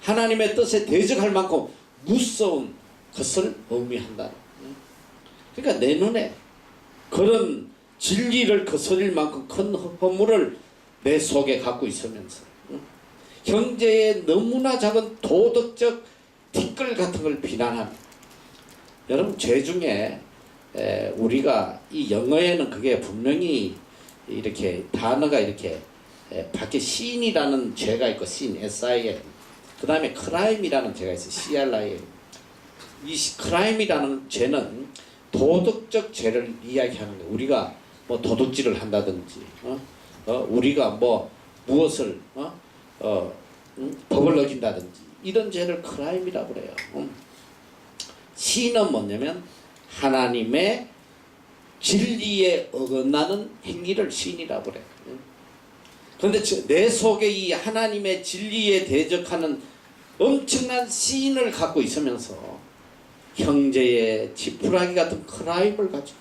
하나님의 뜻에 대적할 만큼 무서운 것을 의미한다. 그러니까 내 눈에 그런 진리를 거스릴 만큼 큰 허물을 내 속에 갖고 있으면서 형제의 너무나 작은 도덕적 티끌 같은 걸 비난하는, 여러분 죄 중에 우리가 이 영어에는 그게 분명히 이렇게 단어가 이렇게 밖에 sin이라는 죄가 있고 sin, S-I-N, 그 다음에 crime이라는 죄가 있어요, C-R-I-M. 이 crime이라는 죄는 도덕적 죄를 이야기하는 거예요. 우리가 뭐 도둑질을 한다든지, 우리가 뭐 무엇을 법을 어긴다든지 이런 죄를 crime이라고 그래요. sin은 뭐냐면 하나님의 진리에 어긋나는 행위를 sin이라고 그래요. 그런데 내 속에 이 하나님의 진리에 대적하는 엄청난 sin을 갖고 있으면서 형제의 지푸라기 같은 크라임을 가지고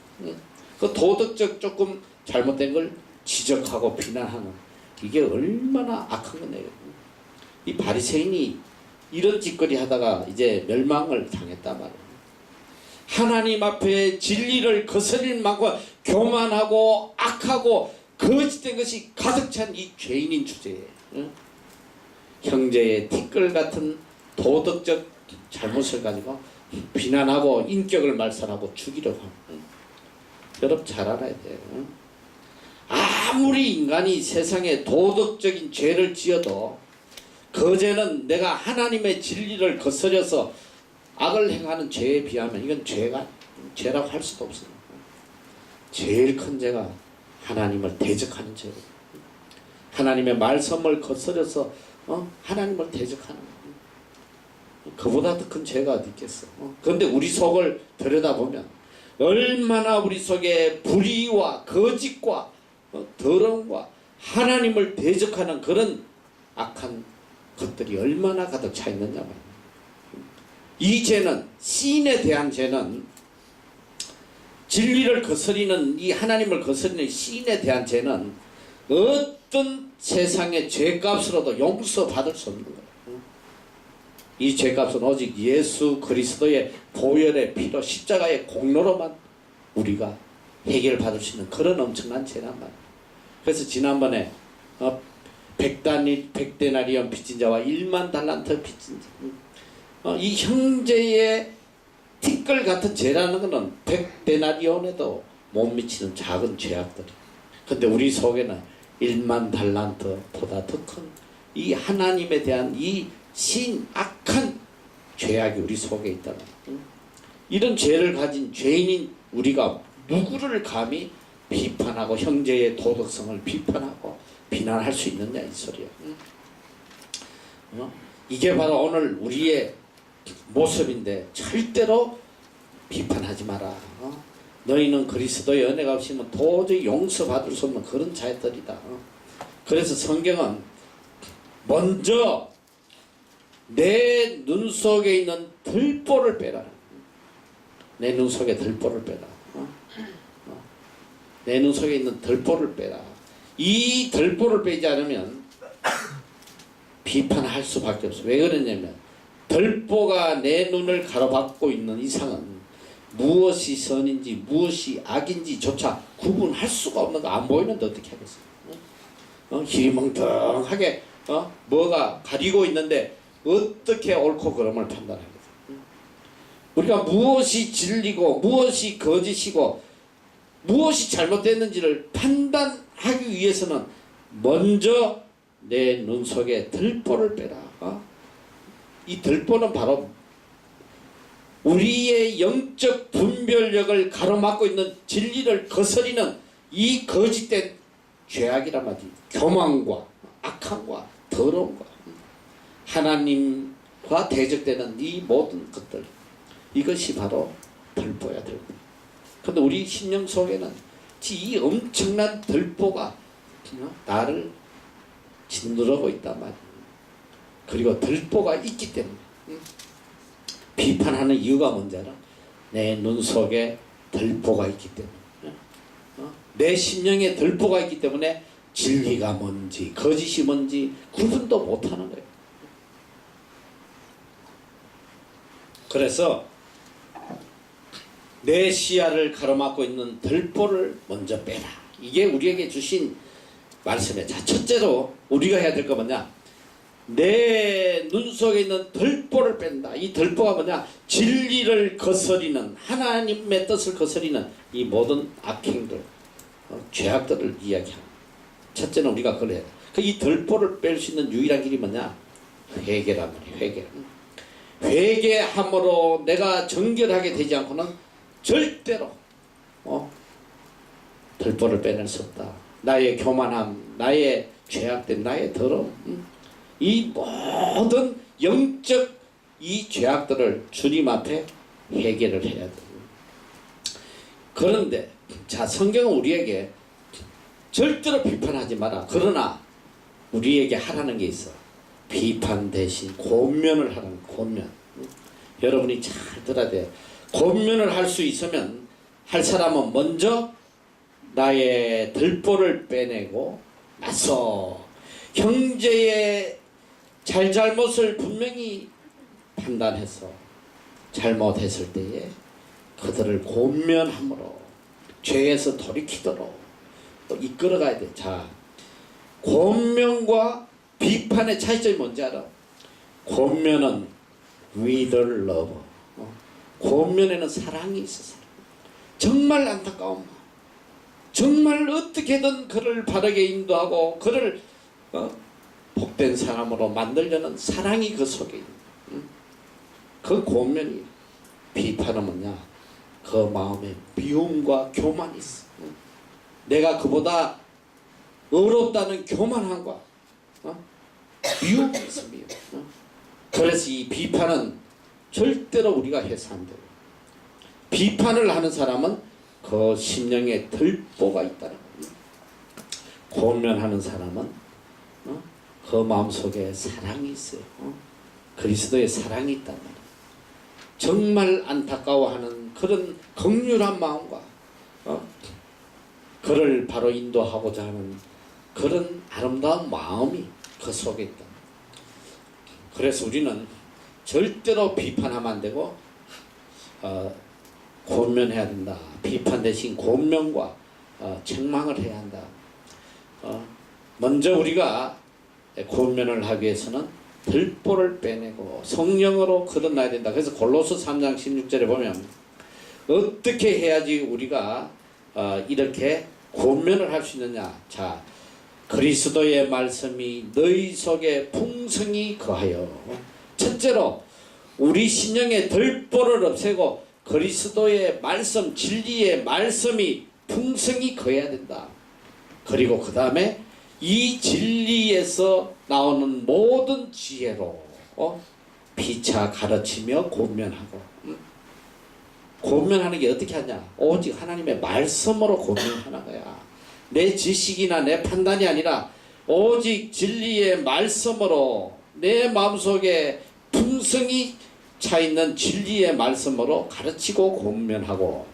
그 도덕적 조금 잘못된 걸 지적하고 비난하는, 이게 얼마나 악한 건데요. 이 바리새인이 이런 짓거리 하다가 이제 멸망을 당했단 말이에요. 하나님 앞에 진리를 거스릴 만큼 교만하고 악하고 거짓된 것이 가득 찬 이 죄인인 주제에 형제의 티끌 같은 도덕적 잘못을 가지고 비난하고 인격을 말살하고 죽이려고 합니다. 여러분 잘 알아야 돼요. 아무리 인간이 세상에 도덕적인 죄를 지어도 그 죄는 내가 하나님의 진리를 거스려서 악을 행하는 죄에 비하면 이건 죄라고 할 수도 없어요. 제일 큰 죄가 하나님을 대적하는 죄고, 하나님의 말씀을 거스려서 하나님을 대적하는 거예요. 그보다 더 큰 죄가 어디 있겠어. 그런데 우리 속을 들여다보면 얼마나 우리 속에 불의와 거짓과 더러움과 하나님을 대적하는 그런 악한 것들이 얼마나 가득 차 있느냐 말이에요. 이 죄는, 신에 대한 죄는, 진리를 거스리는 이 하나님을 거스리는 신에 대한 죄는 어떤 세상의 죄값으로도 용서받을 수 없는 거예요. 이 죄값은 오직 예수 그리스도의 보혈의 피로 십자가의 공로로만 우리가 해결받을 수 있는 그런 엄청난 죄란 말이에요. 그래서 지난번에 100데나리온 빚진 자와 1만 달란트 빚진 자, 이 형제의 티끌 같은 죄라는 것은 100데나리온에도 못 미치는 작은 죄악들이, 근데 우리 속에는 1만 달란트보다 더 큰 이 하나님에 대한 이 악한 죄악이 우리 속에 있다는, 이런 죄를 가진 죄인인 우리가 누구를 감히 비판하고 형제의 도덕성을 비판하고 비난할 수 있느냐 이 소리야. 이게 바로 오늘 우리의 모습인데 절대로 비판하지 마라. 너희는 그리스도의 은혜가 없으면 도저히 용서받을 수 없는 그런 자들이다. 그래서 성경은 먼저 내 눈 속에 있는 들보를 빼라. 내 눈 속에 들보를 빼라. 내 눈 속에 있는 들보를 빼라. 이 들보를 빼지 않으면 비판할 수밖에 없어. 왜 그러냐면 들보가 내 눈을 가로막고 있는 이상은 무엇이 선인지 무엇이 악인지조차 구분할 수가 없는 거, 안 보이는데 어떻게 하겠어요? 희망덩하게 뭐가 가리고 있는데 어떻게 옳고 그름을 판단하겠어요? 우리가 무엇이 진리고 무엇이 거짓이고 무엇이 잘못됐는지를 판단하기 위해서는 먼저 내 눈 속에 들보를 빼라. 이 들보는 바로 우리의 영적 분별력을 가로막고 있는 진리를 거스리는 이 거짓된 죄악이란 말이지. 교만과 악함과 더러움과 하나님과 대적되는 이 모든 것들, 이것이 바로 들보야, 들보. 근데 우리 심령 속에는 이 엄청난 들보가 나를 짓누르고 있단 말이에요. 그리고 들보가 있기 때문에 비판하는 이유가 뭔지 알아? 내 눈 속에 들보가 있기 때문에, 내 심령에 들보가 있기 때문에 진리가 뭔지 거짓이 뭔지 구분도 못하는 거예요. 그래서 내 시야를 가로막고 있는 들보를 먼저 빼라. 이게 우리에게 주신 말씀에 자 첫째로 우리가 해야 될 거 뭐냐? 내 눈 속에 있는 덜보를 뺀다. 이 덜보가 뭐냐? 진리를 거스리는 하나님의 뜻을 거스리는 이 모든 악행들, 죄악들을 이야기하는. 첫째는 우리가 그걸 해야 돼. 이 덜보를 뺄 수 있는 유일한 길이 뭐냐? 회개란 말이야. 회개. 회개함으로 내가 정결하게 되지 않고는 절대로 덜보를 빼낼 수 없다. 나의 교만함, 나의 죄악된 나의 더러움, 이 모든 영적 이 죄악들을 주님 앞에 회개를 해야 돼. 그런데 자 성경은 우리에게 절대로 비판하지 마라. 그러나 우리에게 하라는 게 있어. 비판 대신 권면을 하라는 권면. 여러분이 잘 들어야 돼. 권면을 할 수 있으면 할 사람은 먼저 나의 덜보를 빼내고 나서 형제의 잘잘못을 분명히 판단해서 잘못했을 때에 그들을 권면함으로 죄에서 돌이키도록 또 이끌어가야 돼. 자, 권면과 비판의 차이점이 뭔지 알아? 권면은 with love. 권면에는 사랑이 있어. 정말 안타까운 마음. 정말 어떻게든 그를 바르게 인도하고 그를 복된 사람으로 만들려는 사랑이 그 속에 있는 그 권면이. 비판은 뭐냐? 그 마음에 미움과 교만이 있어. 내가 그보다 어렵다는 교만함과 미움이 있어. 미움. 그래서 이 비판은 절대로 우리가 해서 안 돼요. 비판을 하는 사람은 그 심령에 덜보가 있다는 겁니다. 권면하는 사람은 그 마음속에 사랑이 있어요. 그리스도의 사랑이 있단 말이에요. 정말 안타까워하는 그런 긍휼한 마음과 그를 바로 인도하고자 하는 그런 아름다운 마음이 그 속에 있다. 그래서 우리는 절대로 비판하면 안 되고 권면해야 된다. 비판 대신 권면과 책망을 해야 한다. 먼저 우리가 권면을 하기 위해서는 덜보를 빼내고 성령으로 거듭나야 된다. 그래서 골로새 3장 16절에 보면 어떻게 해야지 우리가 이렇게 권면을 할 수 있느냐. 자, 그리스도의 말씀이 너희 속에 풍성히 거하여. 첫째로 우리 신령의 덜보를 없애고 그리스도의 말씀, 진리의 말씀이 풍성히 거해야 된다. 그리고 그 다음에 이 진리에서 나오는 모든 지혜로 피차 가르치며 권면하고. 권면하는 게 어떻게 하냐? 오직 하나님의 말씀으로 권면하는 거야. 내 지식이나 내 판단이 아니라 오직 진리의 말씀으로 내 마음속에 풍성히 차있는 진리의 말씀으로 가르치고 권면하고,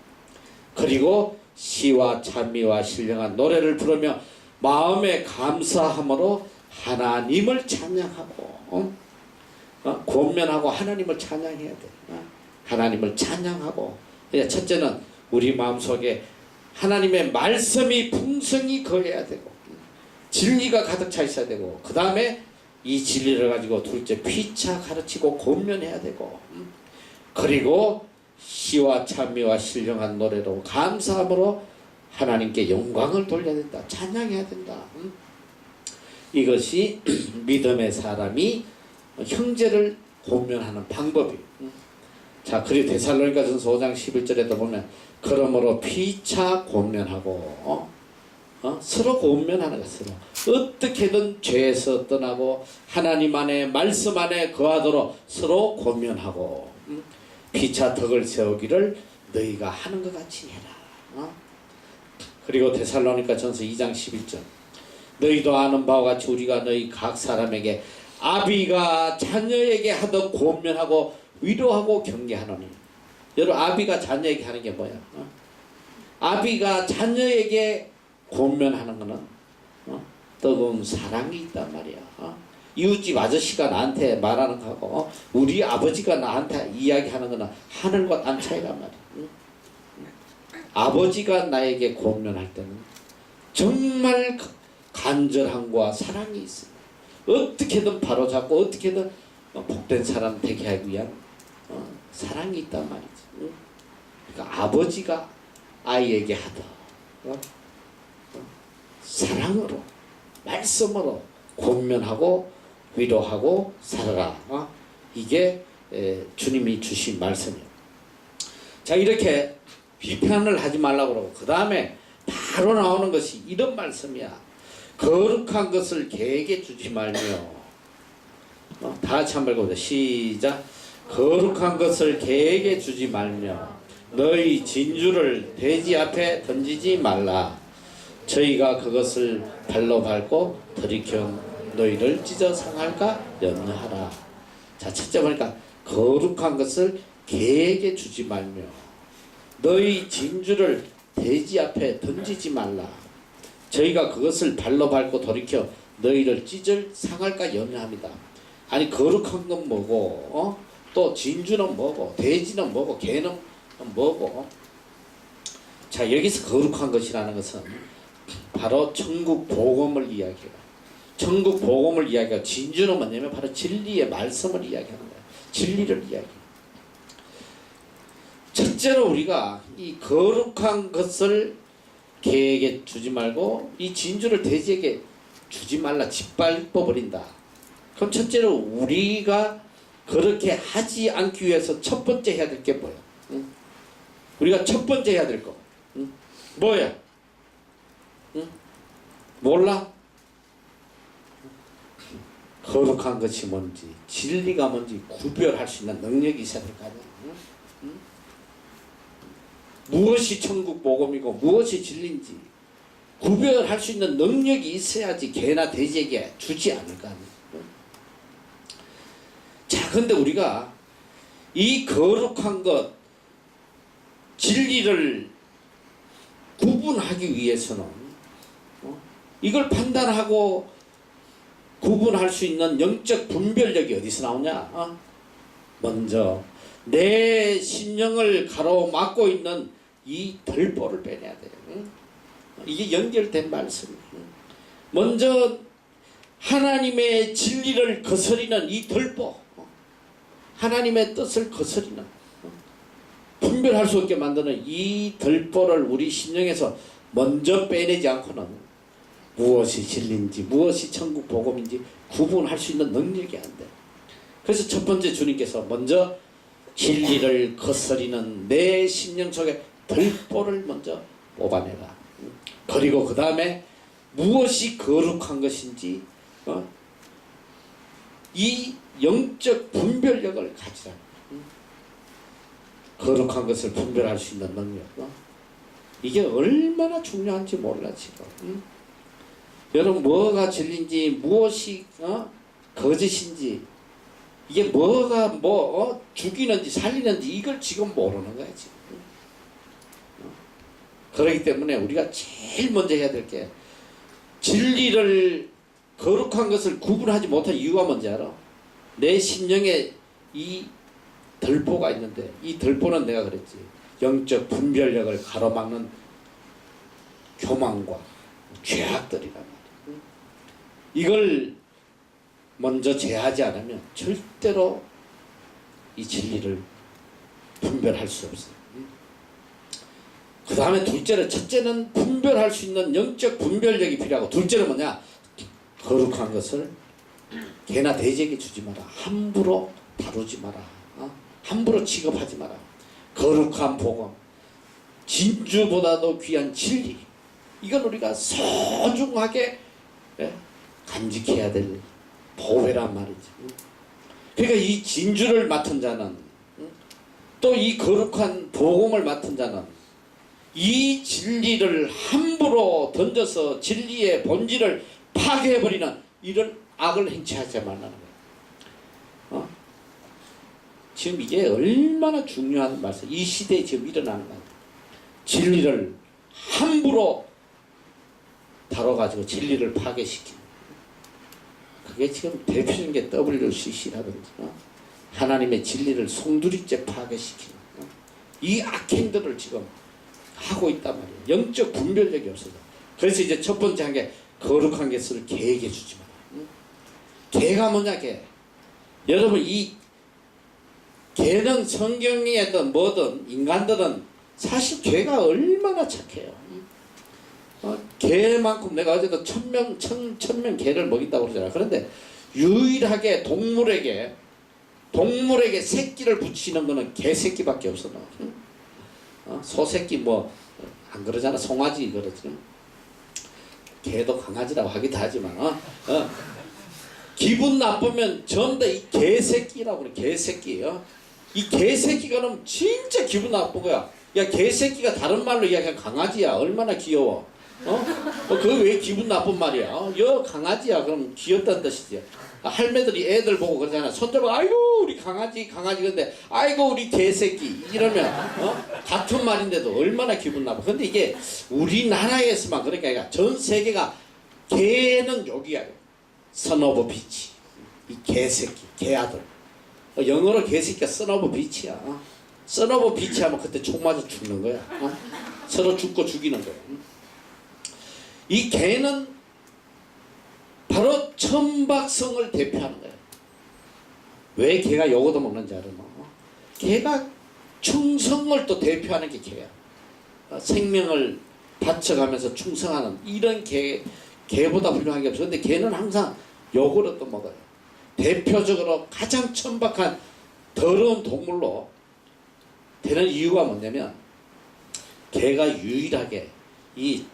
그리고 시와 찬미와 신령한 노래를 부르며 마음에 감사함으로 하나님을 찬양하고 권면하고 하나님을 찬양해야 돼. 하나님을 찬양하고. 첫째는 우리 마음속에 하나님의 말씀이 풍성히 거해야 되고 진리가 가득 차 있어야 되고, 그 다음에 이 진리를 가지고 둘째 피차 가르치고 권면해야 되고, 그리고 시와 찬미와 신령한 노래로 감사함으로 하나님께 영광을 돌려야 된다. 찬양해야 된다. 이것이 믿음의 사람이 형제를 권면하는 방법이에요. 자, 그리고 데살로니가전서 5장 11절에도 보면 그러므로 피차 권면하고 서로 권면하는 것. 서로 어떻게든 죄에서 떠나고 하나님 안에 말씀 안에 거하도록 서로 권면하고 피차 덕을 세우기를 너희가 하는 것 같이 해라. 그리고 데살로니가전서 2장 11절 너희도 아는 바와 같이 우리가 너희 각 사람에게 아비가 자녀에게 하듯 권면하고 위로하고 경계하노니. 여러분, 아비가 자녀에게 하는 게 뭐야? 아비가 자녀에게 권면하는 거는 뜨거운 사랑이 있단 말이야. 이웃집 아저씨가 나한테 말하는 거하고 우리 아버지가 나한테 이야기하는 거는 하늘과 땅 차이란 말이야. 아버지가 나에게 권면할 때는 정말 간절함과 사랑이 있습니다. 어떻게든 바로잡고 어떻게든 복된 사람 되게 하기 위한 사랑이 있단 말이지. 그러니까 아버지가 아이에게 하던 사랑으로 말씀으로 권면하고 위로하고 살아라. 이게 주님이 주신 말씀이에요. 자, 이렇게 비판을 하지 말라고 그러고 그 다음에 바로 나오는 것이 이런 말씀이야. 거룩한 것을 개에게 주지 말며. 다 같이 한번 읽어보자. 시작. 거룩한 것을 개에게 주지 말며 너희 진주를 돼지 앞에 던지지 말라. 저희가 그것을 발로 밟고 들이켜 너희를 찢어 상할까 염려하라. 자, 첫째 보니까 거룩한 것을 개에게 주지 말며 너희 진주를 돼지 앞에 던지지 말라. 저희가 그것을 발로 밟고 돌이켜 너희를 찢을 상할까 염려합니다. 아니, 거룩한 건 뭐고 또 진주는 뭐고 돼지는 뭐고 개는 뭐고. 자, 여기서 거룩한 것이라는 것은 바로 천국 복음을 이야기해요. 천국 복음을 이야기하고 진주는 뭐냐면 바로 진리의 말씀을 이야기하는 거예요. 진리를 이야기해요. 첫째로 우리가 이 거룩한 것을 개에게 주지 말고 이 진주를 돼지에게 주지 말라. 짓밟아 버린다. 그럼 첫째로 우리가 그렇게 하지 않기 위해서 첫 번째 해야 될 게 뭐야? 응? 우리가 첫 번째 해야 될 거. 응? 뭐야? 응? 몰라? 거룩한 것이 뭔지, 진리가 뭔지 구별할 수 있는 능력이 있어야 될 거 아니야? 응? 응? 무엇이 천국 복음이고 무엇이 진리인지 구별할 수 있는 능력이 있어야지 개나 돼지에게 주지 않을까. 응? 자, 근데 우리가 이 거룩한 것, 진리를 구분하기 위해서는 이걸 판단하고 구분할 수 있는 영적 분별력이 어디서 나오냐? 먼저 내 심령을 가로막고 있는 이 덜보를 빼내야 돼요. 이게 연결된 말씀이에요. 먼저 하나님의 진리를 거스리는 이 덜보, 하나님의 뜻을 거스리는, 분별할 수 없게 만드는 이 덜보를 우리 심령에서 먼저 빼내지 않고는 무엇이 진리인지 무엇이 천국 복음인지 구분할 수 있는 능력이 안 돼. 그래서 첫 번째 주님께서 먼저 진리를 거스리는 내 심령 속에 덜보를 먼저 뽑아내라. 그리고 그 다음에 무엇이 거룩한 것인지 이 영적 분별력을 가지라. 거룩한 것을 분별할 수 있는 능력. 이게 얼마나 중요한지 몰라 지금. 여러분, 뭐가 진리인지 무엇이 거짓인지, 이게 뭐가 죽이는지 살리는지 이걸 지금 모르는 거야 지금. 그렇기 때문에 우리가 제일 먼저 해야 될 게, 진리를 거룩한 것을 구분하지 못한 이유가 뭔지 알아? 내 심령에 이 덜보가 있는데, 이 덜보는 내가 그랬지, 영적 분별력을 가로막는 교만과 죄악들이란 말이야. 이걸 먼저 제하지 않으면 절대로 이 진리를 분별할 수 없어요. 그 다음에 둘째는, 첫째는 분별할 수 있는 영적 분별력이 필요하고, 둘째는 뭐냐? 거룩한 것을 개나 돼지에게 주지 마라. 함부로 다루지 마라. 함부로 취급하지 마라. 거룩한 복음, 진주보다도 귀한 진리, 이건 우리가 소중하게 간직해야 될 보배란 말이지. 그러니까 이 진주를 맡은 자는, 또 이 거룩한 복음을 맡은 자는 이 진리를 함부로 던져서 진리의 본질을 파괴해버리는 이런 악을 행치하지 말라는 거예요. 지금 이게 얼마나 중요한 말씀, 이 시대에 지금 일어나는 거예요. 진리를 함부로 다뤄가지고 진리를 파괴시키는, 그게 지금 대표적인 게 WCC라든지 하나님의 진리를 송두리째 파괴시키는 이 악행들을 지금 하고 있단 말이에요. 영적 분별력이 없어서. 그래서 이제 첫 번째 한 게 거룩한 것을 개에게 주지 마라. 개가 뭐냐 개. 여러분 이 개는 성경이든 뭐든 인간들은 사실 개가 얼마나 착해요. 개만큼 내가 어제도 천명 개를 먹인다고 그러잖아. 그런데 유일하게 동물에게 새끼를 붙이는 거는 개 새끼밖에 없어. 소 새끼 뭐 안 그러잖아. 송아지 그러지. 개도 강아지라고 하기도 하지만 기분 나쁘면 전부 다 이 개새끼라고 그래. 개새끼예요. 이 개새끼가 그럼 진짜 기분 나쁜 거야. 야 개새끼가 다른 말로 이야기하면 강아지야. 얼마나 귀여워. 그거 왜 기분 나쁜 말이야. 여 강아지야. 그럼 귀엽다는 뜻이지. 할매들이 애들 보고 그러잖아. 손잡고 아이고 우리 강아지 근데 아이고 우리 개새끼 이러면 같은 말인데도 얼마나 기분 나빠. 근데 이게 우리나라에서만 그러니까 전 세계가 개는 여기야. son of bitch. 이 개새끼 개아들. 영어로 개새끼가 son of bitch야. son of bitch 하면 그때 총 맞아 죽는 거야. 서로 죽고 죽이는 거야. 이 개는 바로 천박성을 대표하는 거예요. 왜 개가 요거도 먹는지 알아요? 개가 충성을 또 대표하는 게 개야. 생명을 바쳐가면서 충성하는 이런 개보다 훌륭한 게 없어. 근데 개는 항상 요거를 또 먹어요. 대표적으로 가장 천박한 더러운 동물로 되는 이유가 뭐냐면 개가 유일하게 이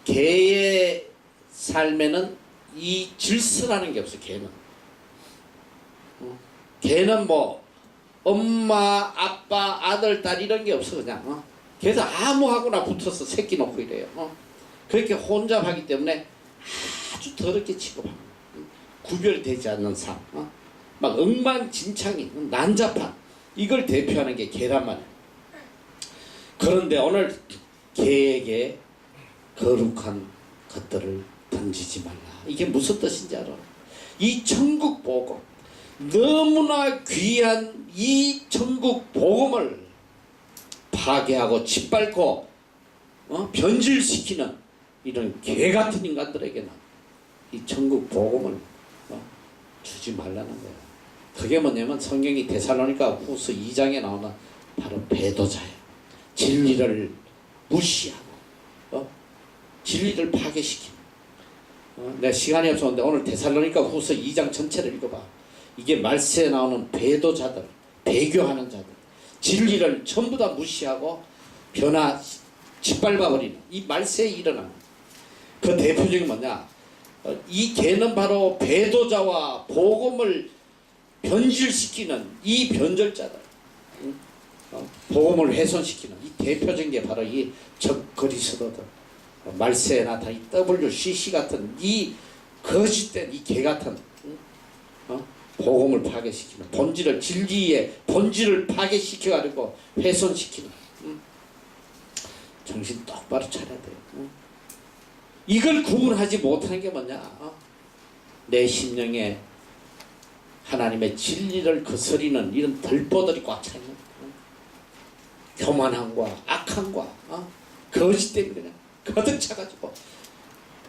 개의 삶에는 이 질서라는 게 없어. 개는 뭐 엄마 아빠 아들 딸 이런 게 없어. 그냥 그래서 아무하고나 붙어서 새끼 놓고 이래요. 그렇게 혼잡하기 때문에 아주 더럽게 취급합니다. 구별되지 않는 삶, 막 엉망진창이 난잡한 이걸 대표하는 게 개란 말이에요. 그런데 오늘 개에게 거룩한 것들을 던지지 말라. 이게 무슨 뜻인지 알아? 이 천국 복음, 너무나 귀한 이 천국 복음을 파괴하고 짓밟고 변질시키는 이런 개 같은 인간들에게는 이 천국 복음을 주지 말라는 거예요. 그게 뭐냐면 성경이 데살로니가 후서 2장에 나오는 바로 배도자예요. 진리를 무시하고 진리를 파괴시키는. 내가 시간이 없었는데 오늘 데살로니가 후서 2장 전체를 읽어봐. 이게 말세에 나오는 배도자들, 배교하는 자들, 진리를 전부 다 무시하고 짓밟아버리는 이 말세에 일어나는 그 대표적인 뭐냐? 이 개는 바로 배도자와 복음을 변질시키는 이 변절자들, 복음을 훼손시키는 이 대표적인 게 바로 이 적그리스도들, 말세에 나타난 이 WCC 같은 이 거짓된 이 개 같은 복음을 파괴시키는 본질을 진리의 본질을 파괴시켜가지고 훼손시키는 정신 똑바로 차려야 돼요. 이걸 구분하지 못하는 게 뭐냐? 내 심령에 하나님의 진리를 거스리는 이런 들보들이 꽉 차 있는 교만함과 악함과 거짓된 그냥 가득 차가지고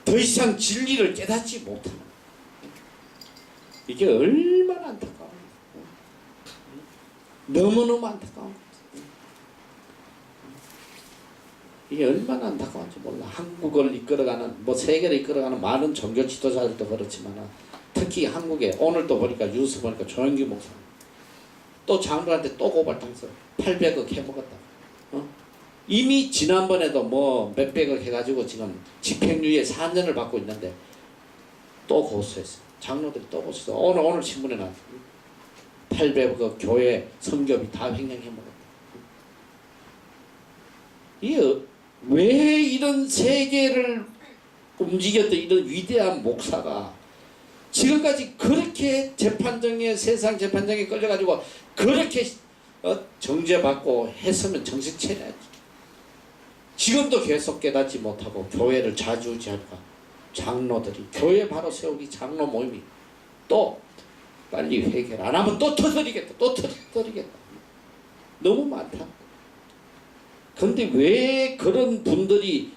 더 이상 진리를 깨닫지 못하는 이게 얼마나 안타까워. 너무너무 안타까워. 이게 얼마나 안타까운지 몰라. 한국을 이끌어가는 뭐 세계를 이끌어가는 많은 종교 지도자들도 그렇지만 특히 한국에 오늘도 보니까 뉴스 보니까 조영기 목사 또 장로한테 또 고발당해서 800억 해먹었다. 이미 지난번에도 뭐 몇백억 해가지고 지금 집행유예 4년을 받고 있는데 또 고소했어. 장로들이 또 고소했어. 오늘 신문에 나왔어. 800억 교회 성교비 다 횡령해먹었다. 이게 왜 이런 세계를 움직였던 이런 위대한 목사가 지금까지 그렇게 재판정에 세상 재판정에 끌려가지고 그렇게 정죄받고 했으면 정신 차려야지. 지금도 계속 깨닫지 못하고 교회를 좌지우지하니까 장로들이 교회 바로 세우기 장로 모임이 또 빨리 회개를 안 하면 또 터뜨리겠다. 또 터뜨리겠다. 너무 많다. 근데 왜 그런 분들이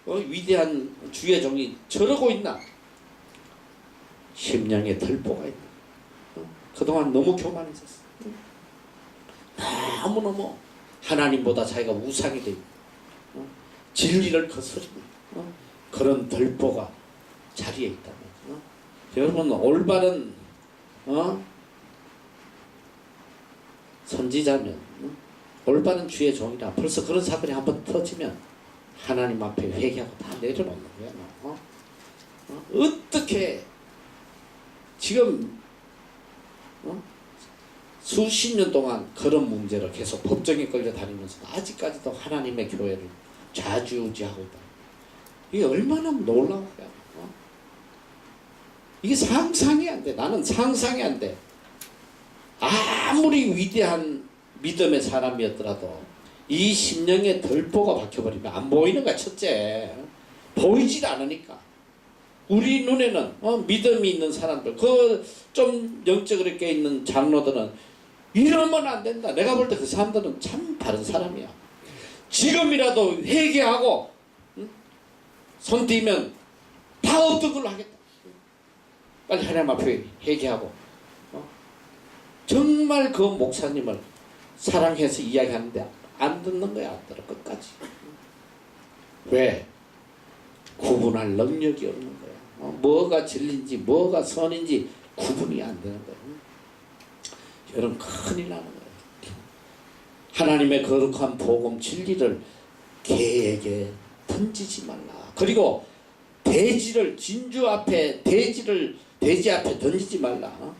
위대한 주의 종이 저러고 있나? 심령에 들보가 있나? 그동안 너무 교만해졌어. 너무너무 하나님보다 자기가 우상이 되고 진리를 거스르는 그런 들보가 자리에 있다면 여러분 올바른 선지자면 올바른 주의 종이라 벌써 그런 사건이 한번 터지면 하나님 앞에 회개하고 다 내려놓는 거야. 어떻게 지금 수십 년 동안 그런 문제로 계속 법정에 끌려다니면서 아직까지도 하나님의 교회를 좌지우지하고 있다. 이게 얼마나 놀라운 거야. 이게 상상이 안 돼. 나는 상상이 안 돼. 아무리 위대한 믿음의 사람이었더라도 이 심령에 들보가 박혀버리면 안 보이는 거야. 첫째 보이질 않으니까. 우리 눈에는 믿음이 있는 사람들 그 좀 영적으로 깨 있는 장로들은 이러면 안 된다. 내가 볼 때 그 사람들은 참 바른 사람이야. 지금이라도 회개하고 손 띄면 다 없던 걸로 하겠다. 빨리 하나님 앞에 회개하고 정말 그 목사님을 사랑해서 이야기하는데 안 듣는 거야. 안 들어 끝까지. 왜? 구분할 능력이 없는 거야. 뭐가 진리인지 뭐가 선인지 구분이 안 되는 거야. 여러분 큰일 나는 거야. 하나님의 거룩한 복음 진리를 개에게 던지지 말라. 그리고 돼지를 진주 앞에 돼지 앞에 던지지 말라.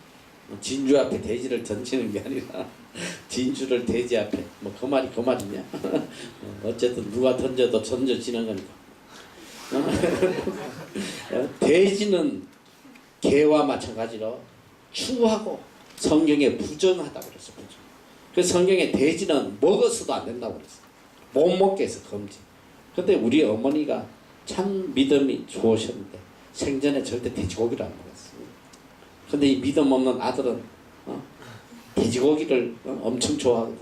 진주 앞에 돼지를 던지는 게 아니라 진주를 돼지 앞에 뭐 그 말이 그 말이냐. 어쨌든 누가 던져도 던져지는 거니까. 돼지는 개와 마찬가지로 추하고 성경에 부정하다고 그랬어. 부정. 그래서 성경에 돼지는 먹어서도 안 된다고 그랬어. 못 먹게 해서 금지. 근데 우리 어머니가 참 믿음이 좋으셨는데 생전에 절대 돼지고기를 안 먹었어. 근데 이 믿음 없는 아들은 돼지고기를 엄청 좋아하거든.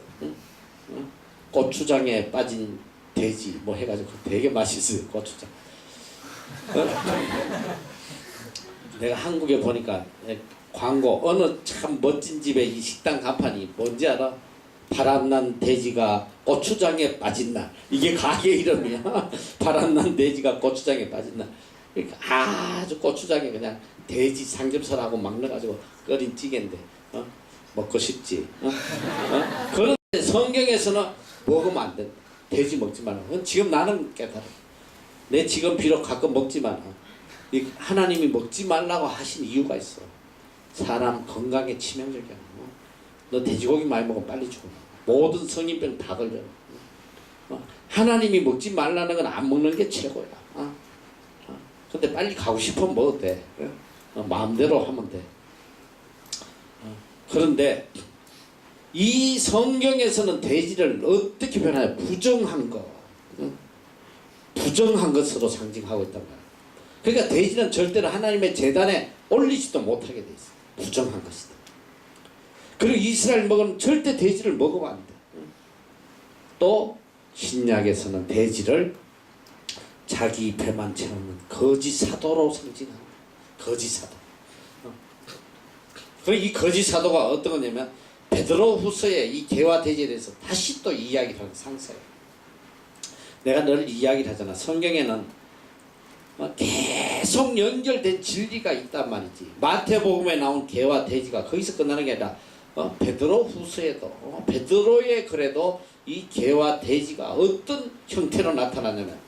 고추장에 빠진 돼지 뭐 해가지고 되게 맛있어요. 고추장. 내가 한국에 보니까 광고 어느 참 멋진 집에 이 식당 간판이 뭔지 알아? 바람난 돼지가 고추장에 빠진 날. 이게 가게 이름이야. 바람난 돼지가 고추장에 빠진 날. 그러니까 아주 고추장에 그냥 돼지 삼겹살하고 막 넣어가지고 끓인 찌개인데 먹고 싶지. 그런데 성경에서는 먹으면 안 된다. 돼지 먹지 말라. 지금 나는 깨달아. 내 지금 비록 가끔 먹지만 하나님이 먹지 말라고 하신 이유가 있어. 사람 건강에 치명적이야. 너 돼지고기 많이 먹으면 빨리 죽어. 모든 성인병 다 걸려. 하나님이 먹지 말라는 건 안 먹는 게 최고야. 근데 빨리 가고 싶으면 먹어도 돼. 마음대로 하면 돼. 그런데 이 성경에서는 돼지를 어떻게 표현하냐? 부정한 거. 부정한 것으로 상징하고 있단 말이야. 그러니까 돼지는 절대로 하나님의 제단에 올리지도 못하게 돼 있어. 부정한 것이다. 그리고 이스라엘 먹으면 절대 돼지를 먹으면 안 돼. 또 신약에서는 돼지를 자기 배만 채우는 거짓 사도로 상징하는 거짓 사도. 그리고 이 거짓 사도가 어떤 거냐면 베드로 후서에 이 개와 돼지에 대해서 다시 또 이야기를 하는 상세해. 내가 늘 이야기를 하잖아. 성경에는 계속 연결된 진리가 있단 말이지. 마태복음에 나온 개와 돼지가 거기서 끝나는 게 아니라 베드로 후서에도 베드로의 글에도 이 개와 돼지가 어떤 형태로 나타나냐면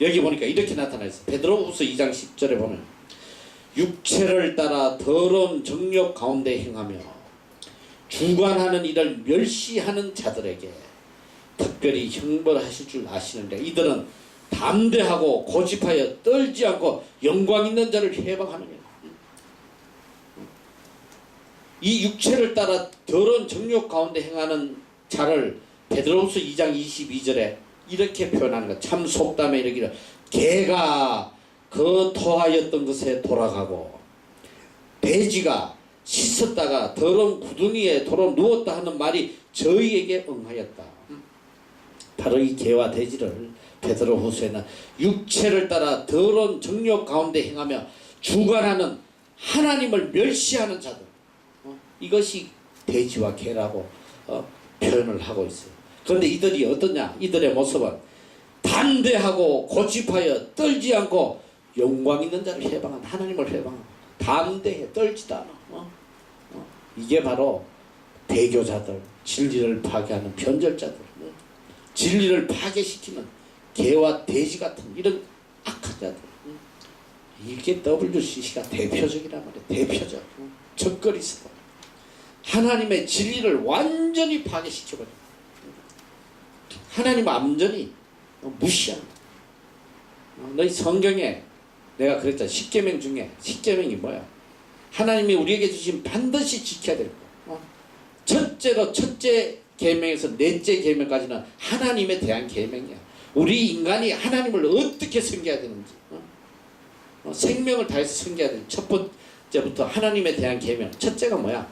여기 보니까 이렇게 나타나 있어. 베드로 후서 2장 10절에 보면 육체를 따라 더러운 정욕 가운데 행하며 주관하는 일을 멸시하는 자들에게 특별히 형벌하실 줄 아시는데 이들은 담대하고 고집하여 떨지 않고 영광 있는 자를 해방하느냐. 이 육체를 따라 더러운 정욕 가운데 행하는 자를 베드로후서 2장 22절에 이렇게 표현하는 것. 참 속담에 이르기를 개가 그 토하였던 것에 돌아가고 돼지가 씻었다가 더러운 구덩이에 도로 누웠다 하는 말이 저희에게 응하였다. 바로 이 개와 돼지를 베드로후서에는 육체를 따라 더러운 정욕 가운데 행하며 주관하는 하나님을 멸시하는 자들, 이것이 돼지와 개라고 표현을 하고 있어요. 그런데 이들이 어떠냐? 이들의 모습은 담대하고 고집하여 떨지 않고 영광 있는 자를 회방한, 하나님을 회방한, 담대해 떨지도 않아. 이게 바로 배교자들, 진리를 파괴하는 변절자들, 진리를 파괴시키는 개와 돼지 같은 이런 악한 자들. 이게 WCC가 대표적이란 말이에요. 대표적. 적거리스다. 하나님의 진리를 완전히 파괴시켜버려. 하나님 완전히 무시하는. 너희 성경에 내가 그랬잖아. 10계명 중에 10계명이 뭐야? 하나님이 우리에게 주신 반드시 지켜야 될 거. 첫째로 첫째 계명에서 넷째 계명까지는 하나님에 대한 계명이야. 우리 인간이 하나님을 어떻게 섬겨야 되는지, 생명을 다해서 섬겨야 되는지. 첫 번째부터 하나님에 대한 계명. 첫째가 뭐야?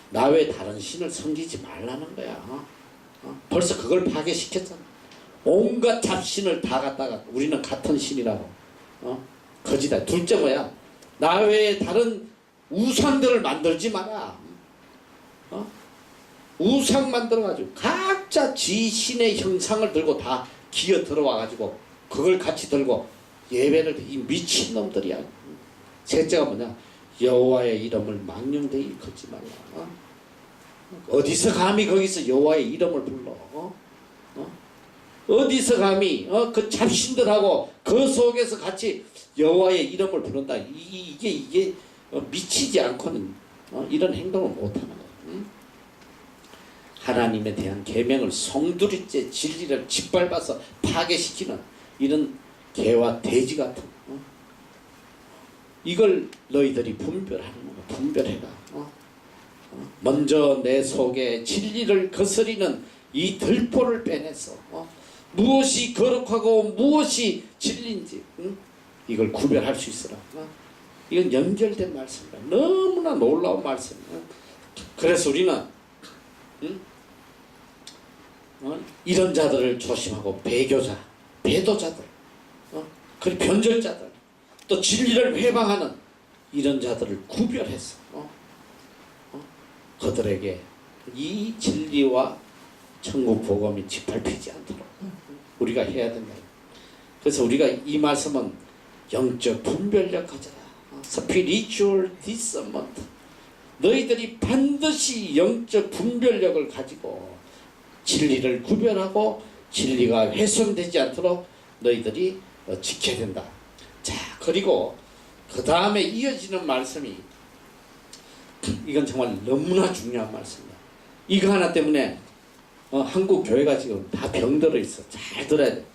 나 외에 다른 신을 섬기지 말라는 거야. 벌써 그걸 파괴시켰잖아. 온갖 잡신을 다 갖다가 우리는 같은 신이라고 거짓다. 둘째 뭐야? 나 외에 다른 우상들을 만들지 마라. 우상 만들어가지고 각자 지 신의 형상을 들고 다 기어 들어와가지고 그걸 같이 들고 예배를, 이 미친놈들이야. 셋째가 뭐냐? 여호와의 이름을 망령되이 걷지 말라. 어디서 감히 거기서 여호와의 이름을 불러? 어디서 감히 그 잡신들하고 그 속에서 같이 여호와의 이름을 부른다. 이게 미치지 않고는 이런 행동을 못하는 거야. 하나님에 대한 계명을 송두리째 진리를 짓밟아서 파괴시키는 이런 개와 돼지 같은, 이걸 너희들이 분별하는 거야. 분별해라. 먼저 내 속에 진리를 거스리는 이 들보를 빼내서 무엇이 거룩하고 무엇이 진리인지 이걸 구별할 수 있어라. 이건 연결된 말씀이다. 너무나 놀라운 말씀이야. 그래서 우리는 이런 자들을 조심하고 배교자, 배도자들, 그리고 변절자들, 또 진리를 회방하는 이런 자들을 구별해서 그들에게 이 진리와 천국 복음이 짓밟히지 않도록 우리가 해야 된다. 그래서 우리가 이 말씀은 영적 분별력 가져라. Spiritual discernment. 너희들이 반드시 영적 분별력을 가지고 진리를 구별하고 진리가 훼손되지 않도록 너희들이 지켜야 된다. 자, 그리고 그 다음에 이어지는 말씀이, 이건 정말 너무나 중요한 말씀이다. 이거 하나 때문에 한국 교회가 지금 다 병들어 있어. 잘 들어야 돼.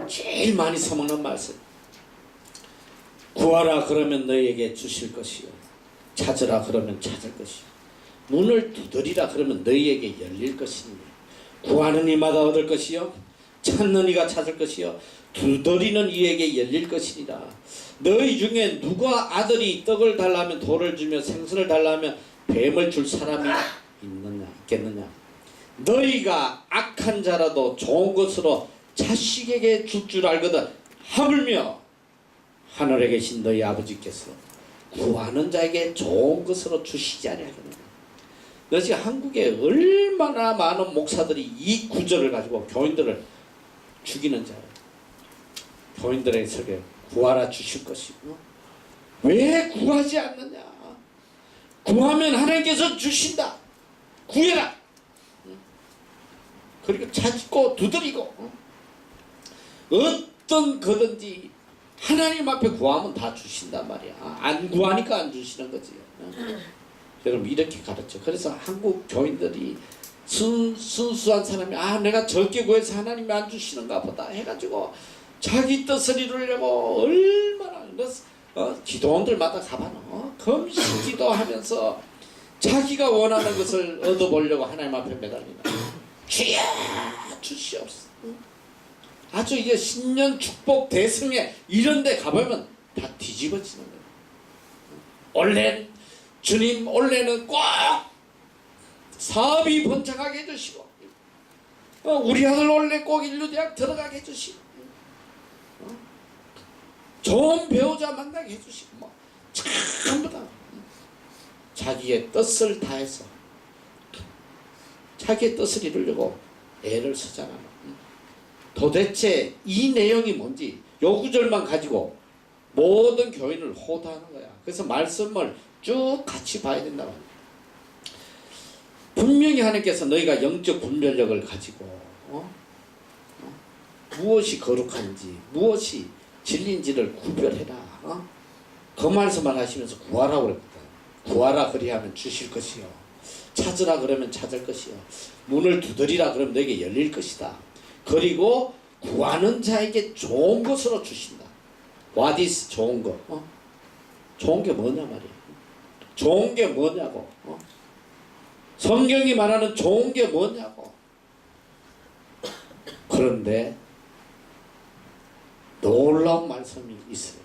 제일 많이 써먹는 말씀. 구하라 그러면 너희에게 주실 것이요, 찾으라 그러면 찾을 것이요, 문을 두드리라 그러면 너희에게 열릴 것이니, 구하는 이마다 얻을 것이요, 찾는 이가 찾을 것이요, 두드리는 이에게 열릴 것이니라. 너희 중에 누가 아들이 떡을 달라면 돌을 주며 생선을 달라면 뱀을 줄 사람이 있겠느냐? 너희가 악한 자라도 좋은 것으로 자식에게 줄 줄 알거든 하물며 하늘에 계신 너희 아버지께서 구하는 자에게 좋은 것으로 주시지 아니하겠느냐. 너 지금 한국에 얼마나 많은 목사들이 이 구절을 가지고 교인들을 죽이는 자예요. 교인들에게 설교, 구하라 주실 것이고, 왜 구하지 않느냐? 구하면 하나님께서 주신다. 구해라. 그리고 찾고 두드리고, 어떤 거든지 하나님 앞에 구하면 다 주신단 말이야. 안 구하니까 안 주시는 거지. 여러분 이렇게 가르쳐. 그래서 한국 교인들이 순수한 사람이 내가 적게 구해서 하나님이 안 주시는가 보다 해가지고 자기 뜻을 이루려고 얼마나 기도원들마다 가봐নো 금식 기도하면서 자기가 원하는 것을 얻어보려고 하나님 앞에 매달리나. 주여 주시옵소서. 아주 이게 신년 축복 대승회 이런 데 가보면 다 뒤집어지는 거예요. 주님 올해는 꼭 사업이 번창하게 해주시고, 우리 아들 원래 꼭 인류대학 들어가게 해주시고, 좋은 배우자 만나게 해주시고, 뭐 전부 다 자기의 뜻을 다해서 자기의 뜻을 이루려고 애를 쓰잖아. 도대체 이 내용이 뭔지 요 구절만 가지고 모든 교인을 호도하는 거야. 그래서 말씀을 쭉 같이 봐야 된다 말이야. 분명히 하나님께서 너희가 영적 분별력을 가지고 무엇이 거룩한지 무엇이 진리인지를 구별해라. 그 말씀을 하시면서 구하라고 그랬거든. 구하라 그리하면 주실 것이요, 찾으라 그러면 찾을 것이요, 문을 두드리라 그러면 너에게 열릴 것이다. 그리고 구하는 자에게 좋은 것으로 주신다. What is 좋은 거? 좋은 게 뭐냐 말이야. 좋은 게 뭐냐고. 성경이 말하는 좋은 게 뭐냐고. 그런데 놀라운 말씀이 있어요.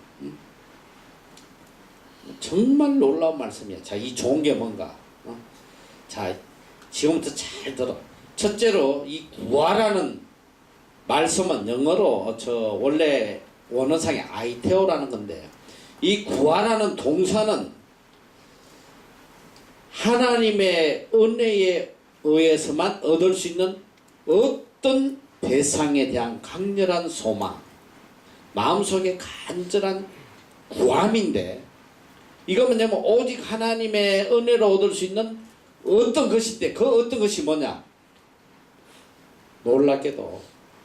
정말 놀라운 말씀이야. 자, 이 좋은 게 뭔가? 자, 지금부터 잘 들어. 첫째로 이 구하라는 말씀은 영어로 원래 원어상의 아이테오라는 건데, 이 구하라는 동사는 하나님의 은혜에 의해서만 얻을 수 있는 어떤 대상에 대한 강렬한 소망, 마음속에 간절한 구함인데, 이거 뭐냐면 오직 하나님의 은혜로 얻을 수 있는 어떤 것인데, 그 어떤 것이 뭐냐? 놀랍게도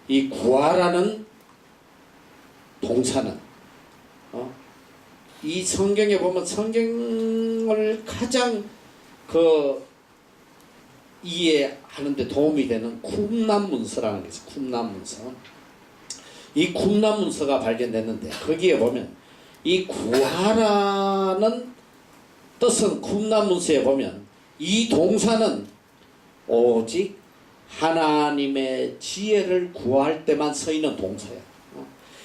이 구하라는 동사는 이 성경에 보면 성경을 가장 이해하는데 도움이 되는 쿰란 문서라는 게 있어요. 쿰란 문서. 이 쿰란 문서가 발견됐는데, 거기에 보면 이 구하라는 뜻은 쿰란 문서에 보면 이 동사는 오직 하나님의 지혜를 구할 때만 쓰이는 동사야.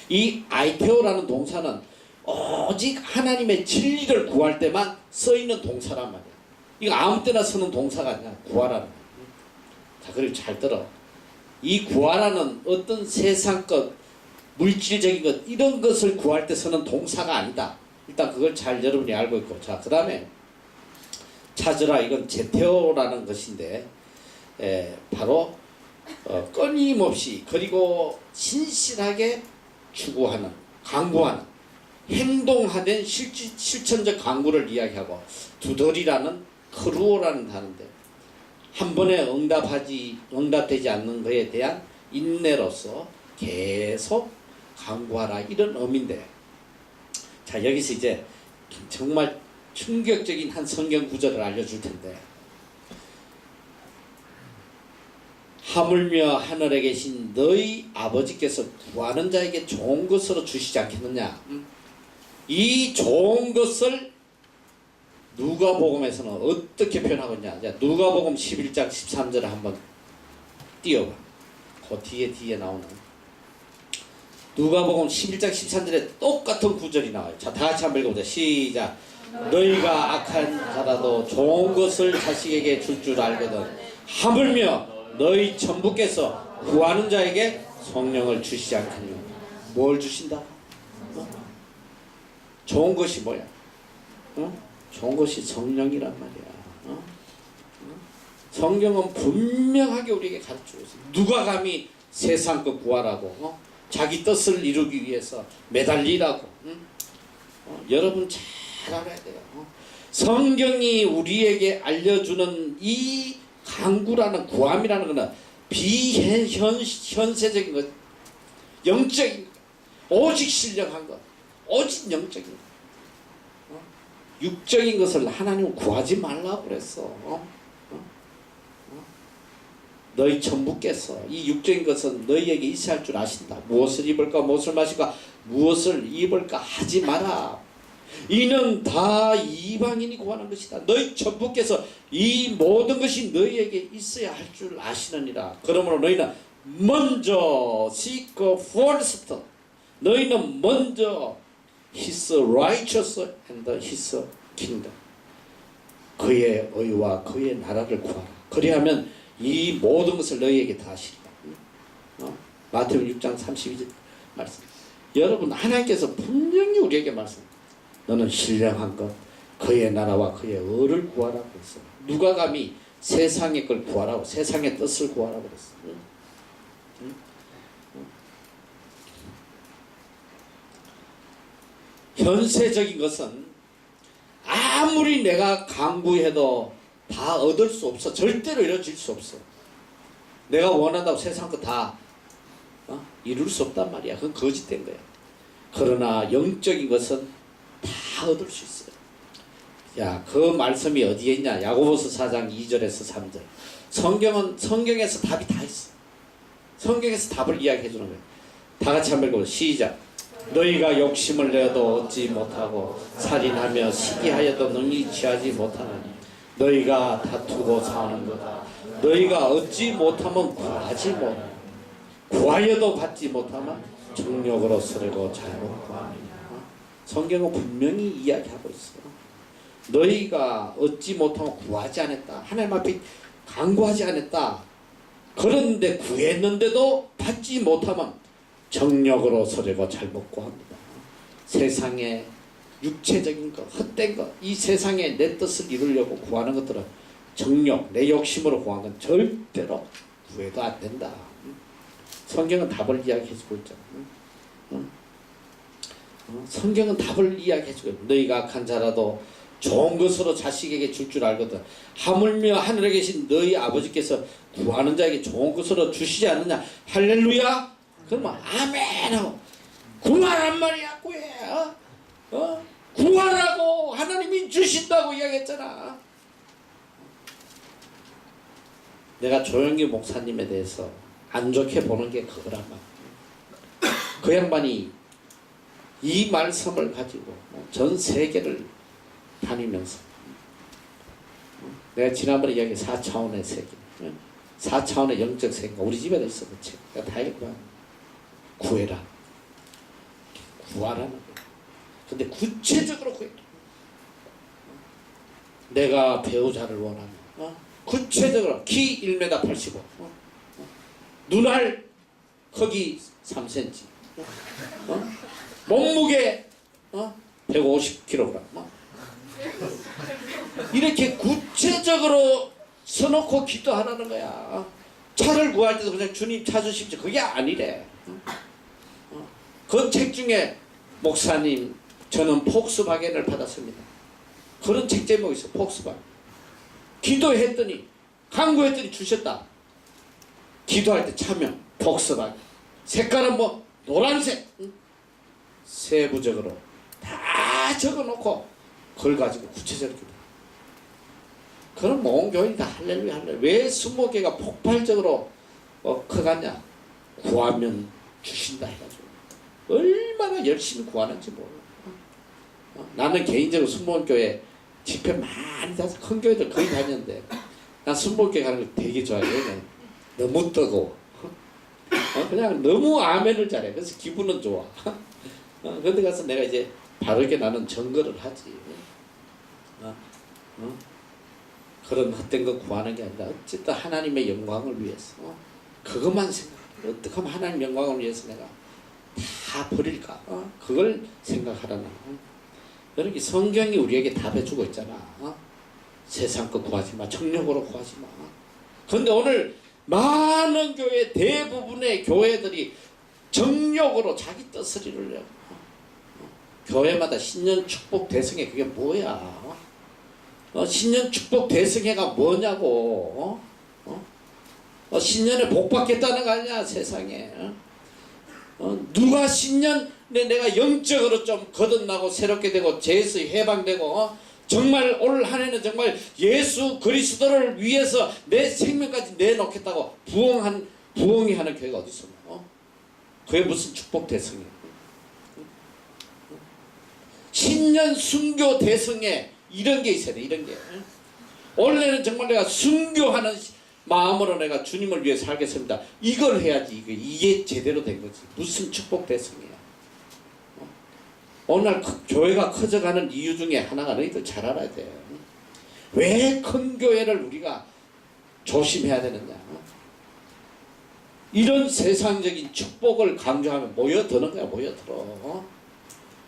이 아이테오라는 동사는 오직 하나님의 진리를 구할 때만 쓰이는 동사란 말이야. 이거 아무 때나 쓰는 동사가 아니야. 구하라는. 자, 그리고 잘 들어. 이 구하라는 어떤 세상 것, 물질적인 것, 이런 것을 구할 때 쓰는 동사가 아니다. 일단 그걸 잘 여러분이 알고 있고. 자, 그 다음에 찾으라. 이건 제테오라는 것인데, 바로 끊임없이 그리고 신실하게 추구하는, 강구하는, 행동하된 실천적 강구를 이야기하고, 두더리라는 크루오라는 단어인데, 한 번에 응답되지 않는 것에 대한 인내로서 계속 강구하라, 이런 의미인데, 자, 여기서 이제 정말 충격적인 한 성경 구절을 알려줄 텐데, 하물며 하늘에 계신 너희 아버지께서 구하는 자에게 좋은 것으로 주시지 않겠느냐. 이 좋은 것을 누가복음에서는 어떻게 표현하고 있냐. 누가복음 11장 13절을 한번 띄워봐. 그 뒤에 나오는 누가복음 11장 13절에 똑같은 구절이 나와요. 자, 다 같이 한번 읽어보자. 시작. 너희가 악한 자라도 좋은 것을 자식에게 줄 줄 알거든 하물며 너희 천부께서 구하는 자에게 성령을 주시지 않겠느냐. 뭘 주신다? 좋은 것이 뭐야? 좋은 것이 성령이란 말이야. 성경은 분명하게 우리에게 가르치고 있어요. 누가 감히 세상 것 구하라고, 자기 뜻을 이루기 위해서 매달리라고. 여러분 잘 알아야 돼요. 성경이 우리에게 알려주는 이 강구라는, 구함이라는 것은 비현세적인 것, 영적인 것, 오직 신령한 것, 오직 영적인 것. 육적인 것을 하나님은 구하지 말라고 그랬어. 너희 천부께서 이 육적인 것은 너희에게 있어야 할 줄 아신다. 무엇을 입을까, 무엇을 마실까, 무엇을 입을까 하지 마라. 이는 다 이방인이 구하는 것이다. 너희 천부께서 이 모든 것이 너희에게 있어야 할 줄 아시느니라. 그러므로 너희는 먼저 seek first, 너희는 먼저 His righteousness and His kingdom, 그의 의와 그의 나라를 구하라. 그리하면 이 모든 것을 너희에게 다 하시리라. 마태복음 6장 32절 말씀. 여러분, 하나님께서 분명히 우리에게 말씀. 너는 신령한 것, 그의 나라와 그의 의를 구하라고 했어. 누가 감히 세상의 걸 구하라고, 세상의 뜻을 구하라고 그랬어. 현세적인 것은 아무리 내가 강구해도 다 얻을 수 없어. 절대로 이루어질 수 없어. 내가 원한다고 세상 거 다 이룰 수 없단 말이야. 그건 거짓된 거야. 그러나 영적인 것은 다 얻을 수 있어요. 야, 그 말씀이 어디에 있냐? 야고보서 4장 2절에서 3절. 성경에서 답이 다 있어. 성경에서 답을 이야기해 주는 거야. 다 같이 한번 읽어보자. 시작. 너희가 욕심을 내어도 얻지 못하고 살인하며 시기하여도 능히 취하지 못하느니 너희가 다투고 싸우는 거다. 너희가 얻지 못하면 구하지 못. 구하여도 받지 못하면 정욕으로 쓰려고 잘못 구하느냐. 성경은 분명히 이야기하고 있어. 너희가 얻지 못하면 구하지 않았다. 하나님 앞에 간구하지 않았다. 그런데 구했는데도 받지 못하면 정욕으로 서려고 잘못 구합니다. 세상에 육체적인 것, 헛된 것, 이 세상에 내 뜻을 이루려고 구하는 것들은 정욕, 내 욕심으로 구하는 건 절대로 구해도 안 된다. 성경은 답을 이야기해주고 있잖아. 성경은 답을 이야기해주고 있고, 너희가 악한 자라도 좋은 것으로 자식에게 줄 줄 알거든. 하물며 하늘에 계신 너희 아버지께서 구하는 자에게 좋은 것으로 주시지 않느냐. 할렐루야. 그러면 아멘 하고 구하란 말이야. 구해. 구하라고 하나님이 주신다고 이야기했잖아. 내가 조영기 목사님에 대해서 안 좋게 보는 게 그거란 말이야. 그 양반이 이 말씀을 가지고 전 세계를 다니면서, 내가 지난번에 이야기 4차원의 세계, 4차원의 영적 세계가 우리 집에도 있어. 그치? 내가 다 읽고 구해라. 구하라는 거야. 근데 구체적으로 구해라. 내가 배우자를 원하면 구체적으로 키 1m 85, 눈알 크기 3cm, 몸무게 150kg, 이렇게 구체적으로 써놓고 기도하라는 거야. 차를 구할 때도 그냥 주님 차 주십시오. 그게 아니래. 그 책 중에 목사님, 저는 폭스바겐을 받았습니다. 그런 책 제목이 있어. 폭스바겐. 기도했더니, 간구했더니 주셨다. 기도할 때 차명 폭스바겐. 색깔은 뭐 노란색. 세부적으로 다 적어놓고 그걸 가지고 구체적으로 기도. 그럼 온 교인이 다 할렐루야 할렐루야. 왜 20개가 폭발적으로 커갔냐? 구하면 주신다 해가지고 얼마나 열심히 구하는지 몰라. 나는 개인적으로 순복음교회 집회 많이 다녀서 큰 교회들 거의 다녔는데 난 순복음교회 가는 거 되게 좋아해요. 너무 뜨거워. 그냥 너무 아멘을 잘해. 그래서 기분은 좋아. 그런데 가서 내가 이제 바르게 나는 증거를 하지. 그런 헛된 거 구하는 게 아니라 어쨌든 하나님의 영광을 위해서 그것만 생각해. 어떻게 하면 하나님 영광을 위해서 내가 다 버릴까? 그걸 생각하라는. 여러분, 성경이 우리에게 답해주고 있잖아. 세상 거 구하지 마. 정력으로 구하지 마. 그런데 오늘 많은 교회, 대부분의 교회들이 정력으로 자기 뜻을 이루려고. 교회마다 신년 축복 대승회 그게 뭐야? 신년 축복 대승회가 뭐냐고. 신년에 복 받겠다는 거 아니야 세상에. 누가 신년에 내가 영적으로 좀 거듭나고 새롭게 되고 죄에서 해방되고 정말 올 한 해는 정말 예수 그리스도를 위해서 내 생명까지 내놓겠다고 부흥이 하는 교회가 어디 있어? 그게 무슨 축복 대승이야? 신년 순교 대승회 이런 게 있어야 돼. 이런 게. 원래는 정말 내가 순교하는 마음으로 내가 주님을 위해 살겠습니다. 이걸 해야지. 이게 제대로 된 거지. 무슨 축복 대승이야. 오늘 교회가 커져가는 이유 중에 하나가 너희들 잘 알아야 돼. 왜 큰 교회를 우리가 조심해야 되느냐. 이런 세상적인 축복을 강조하면 모여드는 거야. 모여들어.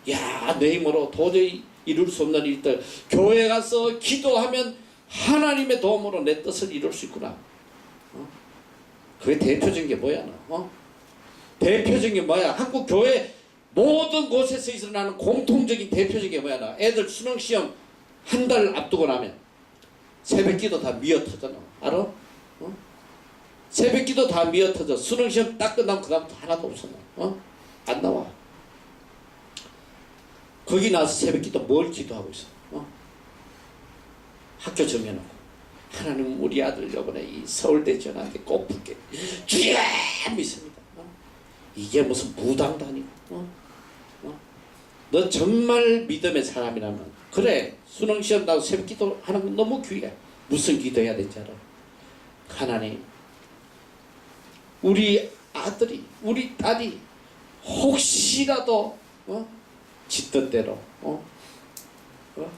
야, 내 힘으로 도저히 이룰 수 없는 일들, 교회 가서 기도하면 하나님의 도움으로 내 뜻을 이룰 수 있구나. 그게 대표적인 게 뭐야, 너? 대표적인 게 뭐야? 한국 교회 모든 곳에서 일어나는 공통적인 대표적인 게 뭐야, 너? 애들 수능 시험 한 달 앞두고 나면 새벽 기도 다 미어 터져, 너. 알아? 새벽 기도 다 미어 터져. 수능 시험 딱 끝나면 그다음부터 하나도 없어, 너. 안 나와. 거기 나서 새벽 기도 뭘 기도하고 있어? 학교 정해놓고 하나님 우리 아들 이번에 이 서울대 전학에 꼭 붙게 주여 믿습니다. 이게 무슨 무당도 아니고. 너 정말 믿음의 사람이라면 그래, 수능 시험 나고 새벽 기도 하는 건 너무 귀해. 무슨 기도해야 되는지 알아? 하나님, 우리 아들이, 우리 딸이 혹시라도 지 뜻대로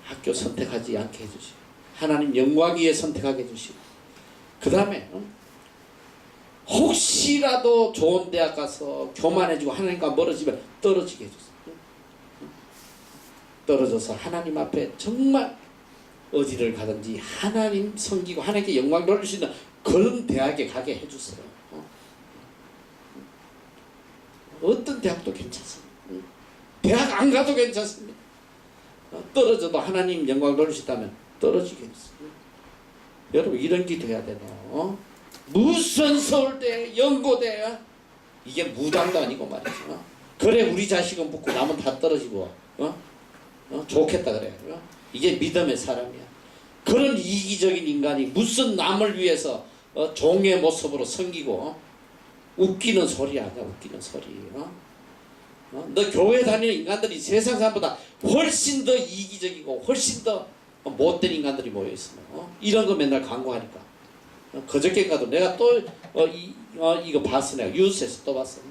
학교 선택하지 않게 해주시고, 하나님 영광 위에 선택하게 해주시고, 그 다음에 혹시라도 좋은 대학 가서 교만해지고 하나님과 멀어지면 떨어지게 해주세요. 떨어져서 하나님 앞에 정말 어디를 가든지 하나님 섬기고 하나님께 영광 돌릴 수 있는 그런 대학에 가게 해주세요. 어떤 대학도 괜찮습니다. 대학 안 가도 괜찮습니다. 떨어져도 하나님 영광 돌릴 수 있다면 떨어지게 해주세요. 여러분, 이런 기도해야 되노. 무슨 서울대, 연고대, 이게 무당도 아니고 말이죠. 그래, 우리 자식은 붙고 남은 다 떨어지고 좋겠다 그래. 이게 믿음의 사람이야. 그런 이기적인 인간이 무슨 남을 위해서 종의 모습으로 섬기고 웃기는 소리 아니야. 웃기는 소리. 너 교회 다니는 인간들이 세상 사람보다 훨씬 더 이기적이고 훨씬 더 못된 인간들이 모여있어. 이런 거 맨날 광고하니까. 그저께가도 내가 또 이거 봤어. 내가 뉴스에서 또 봤어.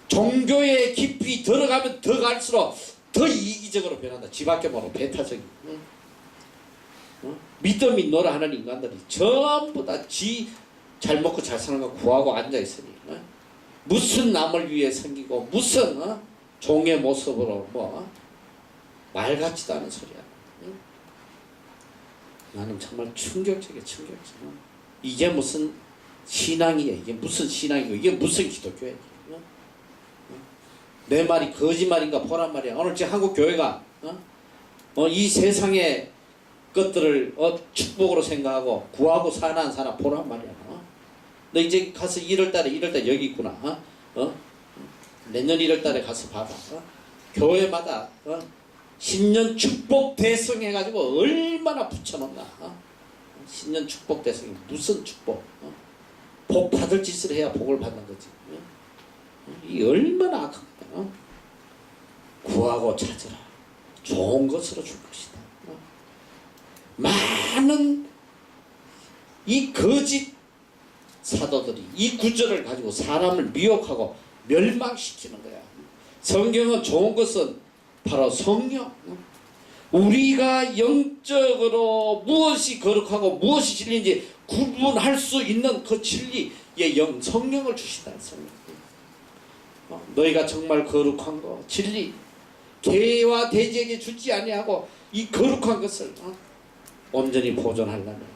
종교에 깊이 들어가면 더 갈수록 더 이기적으로 변한다. 지밖에 모르고 배타적인. 믿음이 노라 하는 인간들이 전부 다 지 잘 먹고 잘 사는 거 구하고 앉아있으니 무슨 남을 위해 섬기고 무슨 종의 모습으로 말 같지도 않은 소리야. 나는 정말 충격적이야. 이게 무슨 신앙이야. 이게 무슨 신앙이고 이게 무슨 기독교야. 내 말이 거짓말인가 보란 말이야. 오늘 지금 한국 교회가 이 세상의 것들을 축복으로 생각하고 구하고 사는 사람 보란 말이야. 너 이제 가서 1월달에 여기 있구나. 내년 1월달에 가서 봐봐. 교회마다 신년 축복 대성 해가지고 얼마나 붙여놓나. 신년 축복 대성이 무슨 축복? 복 받을 짓을 해야 복을 받는 거지. 이 얼마나 악한 거야. 구하고 찾으라. 좋은 것으로 줄 것이다. 많은 이 거짓 사도들이 이 구절을 가지고 사람을 미혹하고 멸망시키는 거야. 성경은 좋은 것은 바로 성령. 우리가 영적으로 무엇이 거룩하고 무엇이 진리인지 구분할 수 있는 그 진리의 성령을 주신다. 성령. 너희가 정말 거룩한 거, 진리, 개와 돼지에게 주지 아니하고 이 거룩한 것을 온전히 보존하려면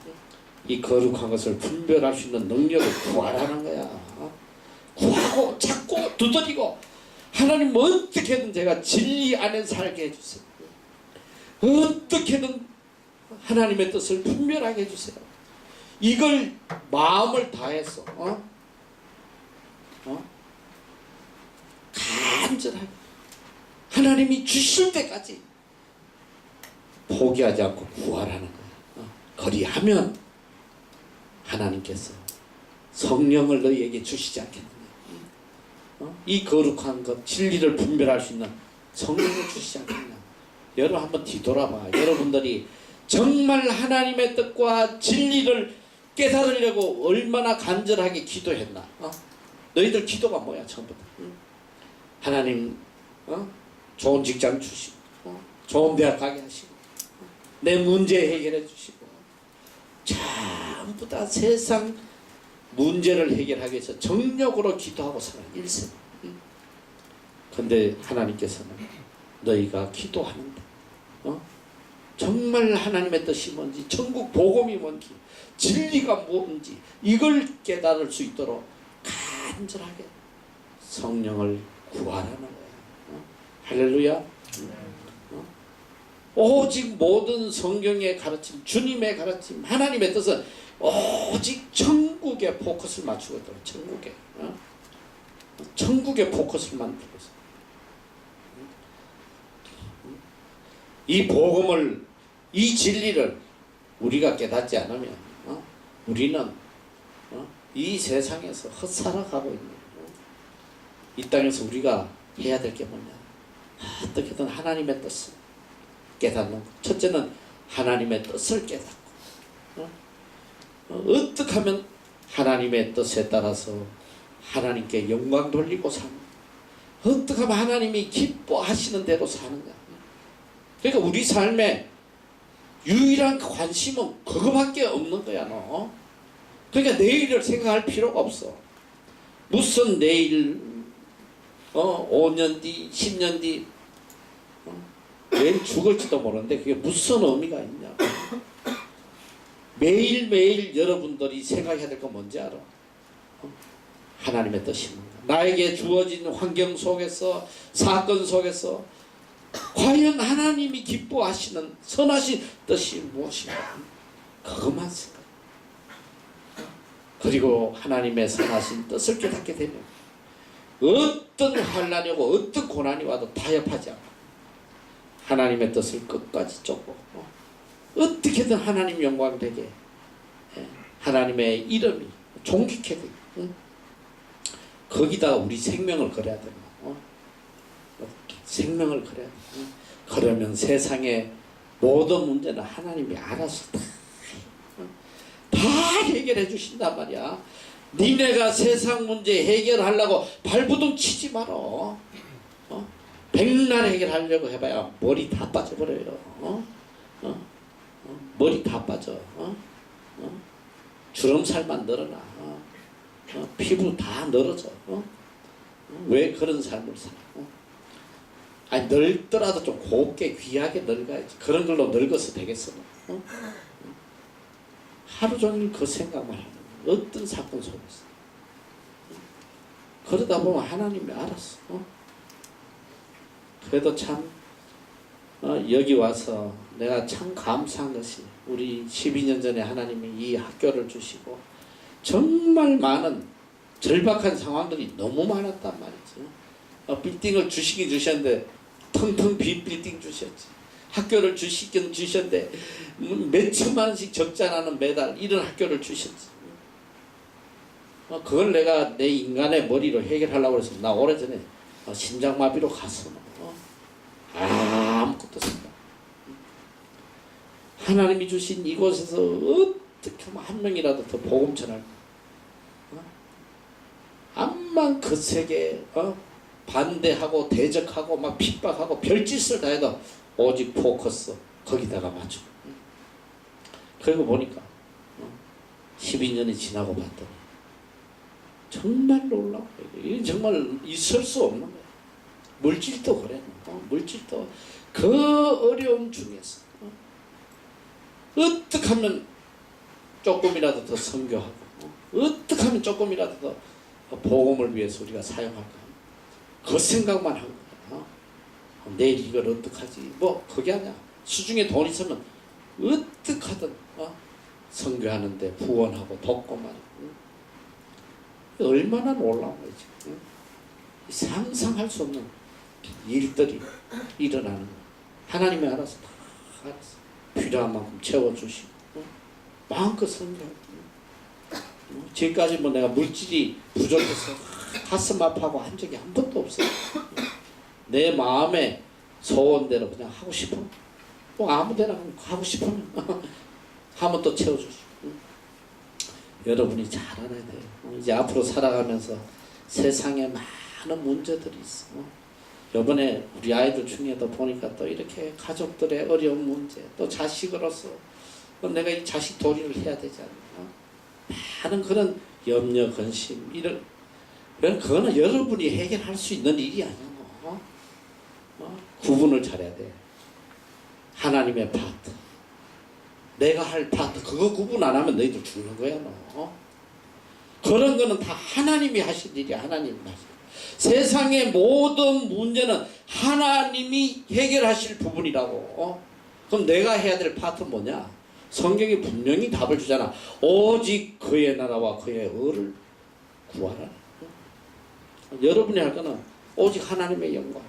이 거룩한 것을 분별할 수 있는 능력을 구하라는 거야. 구하고 찾고 두드리고 하나님 어떻게든 제가 진리 안에 살게 해주세요. 어떻게든 하나님의 뜻을 분별하게 해주세요. 이걸 마음을 다해서 간절하게 하나님이 주실 때까지 포기하지 않고 구하라는 거야. 그리하면 하나님께서 성령을 너희에게 주시지 않겠느냐. 이 거룩한 것, 진리를 분별할 수 있는 성령을 주시지 않겠느냐. 여러분 한번 뒤돌아봐. 여러분들이 정말 하나님의 뜻과 진리를 깨달으려고 얼마나 간절하게 기도했나. 너희들 기도가 뭐야 처음부터. 하나님 좋은 직장 주시고 좋은 대학 가게 하시고 내 문제 해결해 주시고 전부 다 세상 문제를 해결하기 위해서 정력으로 기도하고 사는 일생. 근데 하나님께서는 너희가 기도하는데 정말 하나님의 뜻이 뭔지, 천국 복음이 뭔지, 진리가 뭔지 이걸 깨달을 수 있도록 간절하게 성령을 구하라는 거야. 할렐루야. 오직 모든 성경의 가르침, 주님의 가르침, 하나님의 뜻은 오직 천국에 포커스를 맞추거든. 천국에 포커스를 만들고 있어. 이 복음을, 이 진리를 우리가 깨닫지 않으면 우리는 이 세상에서 헛살아가고 있는 거예요. 이 땅에서 우리가 해야 될 게 뭐냐? 어떻게든 하나님의 뜻을 깨닫는 것. 첫째는 하나님의 뜻을 깨닫고 어떻게 하면 하나님의 뜻에 따라서 하나님께 영광 돌리고 사는 것. 어떻게 하면 하나님이 기뻐하시는 대로 사는가. 그러니까 우리 삶에 유일한 관심은 그거밖에 없는 거야. 너. 그러니까 내일을 생각할 필요가 없어. 무슨 내일 5년 뒤 10년 뒤 내일 죽을지도 모르는데 그게 무슨 의미가 있냐. 매일매일 여러분들이 생각해야 될 건 뭔지 알아? 하나님의 뜻이 뭔가. 나에게 주어진 환경 속에서, 사건 속에서 과연 하나님이 기뻐하시는 선하신 뜻이 무엇인가? 그것만 생각. 그리고 하나님의 선하신 뜻을 깨닫게 되면 어떤 환난이 오고 어떤 고난이 와도 타협하지 않고 하나님의 뜻을 끝까지 쫓고 어떻게든 하나님 영광 되게 하나님의 이름이 존귀케 되게 거기다가 우리 생명을 걸어야 된다. 생명을 걸어야 돼. 그러면 세상의 모든 문제는 하나님이 알아서 다 해결해 주신단 말이야. 니네가 세상 문제 해결하려고 발부둥 치지 말어. 백날 해결하려고 해봐야 머리 다 빠져버려요. 머리 다 빠져. 주름살만 늘어나. 피부 다 늘어져. 왜 그런 삶을 살아? 아니 늙더라도 좀 곱게 귀하게 늙어야지. 그런 걸로 늙어서 되겠어? 하루 종일 그 생각만 하는 거야. 어떤 사건 속에서. 그러다 보면 하나님이 알았어. 그래도 참 여기 와서 내가 참 감사한 것이 우리 12년 전에 하나님이 이 학교를 주시고 정말 많은 절박한 상황들이 너무 많았단 말이죠. 빌딩을 주시긴 주셨는데 텅텅 빈 빌딩 주셨지. 학교를 주시긴 주셨는데 몇 천만 원씩 적지 않은 매달 이런 학교를 주셨지. 그걸 내가 내 인간의 머리로 해결하려고 해서 나 오래전에 심장마비로 갔어. 아무것도 생각. 하나님이 주신 이곳에서 어떻게 하면 한 명이라도 더 복음 전할 암만 거세게 반대하고 대적하고 막 핍박하고 별짓을 다 해도 오직 포커스 거기다가 맞춰. 그리고 보니까 12년이 지나고 봤더니 정말 놀라워. 이게 정말 있을 수 없는 거야. 물질도 그래. 물질도 그 어려움 중에서 어떻게 하면 조금이라도 더 선교하고 어떻게 하면 조금이라도 더 복음을 위해서 우리가 사용할까. 그 생각만 한 거야. 내일 이걸 어떡하지. 뭐 그게 아니야. 수중에 돈 있으면 어떻게 하든 선교하는데 후원하고 돕고만. 얼마나 놀라운 거지. 상상할 수 없는 일들이 일어나는 거야. 하나님이 알아서 다 알아서 필요한 만큼 채워주시고 마음껏 선교하고. 지금까지 뭐 내가 물질이 부족해서 가슴 아파하고 한 적이 한 번도 없어. 내 마음의 소원대로 그냥 하고 싶어. 뭐 아무데나 하고 싶으면 하면 또 채워주시고. 여러분이 잘 알아야 돼요. 이제 앞으로 살아가면서 세상에 많은 문제들이 있어. 이번에 우리 아이들 중에도 보니까 또 이렇게 가족들의 어려운 문제, 또 자식으로서 그럼 내가 이 자식 도리를 해야 되지 않나? 많은 그런 염려, 근심 이런 그거는 여러분이 해결할 수 있는 일이 아니야. 구분을 잘해야 돼. 하나님의 파트, 내가 할 파트, 그거 구분 안 하면 너희들 죽는 거야. 너. 그런 거는 다 하나님이 하실 일이야. 하나님이 하실. 세상의 모든 문제는 하나님이 해결하실 부분이라고. 그럼 내가 해야 될 파트는 뭐냐? 성경이 분명히 답을 주잖아. 오직 그의 나라와 그의 의를 구하라. 여러분이 할 거는 오직 하나님의 영광.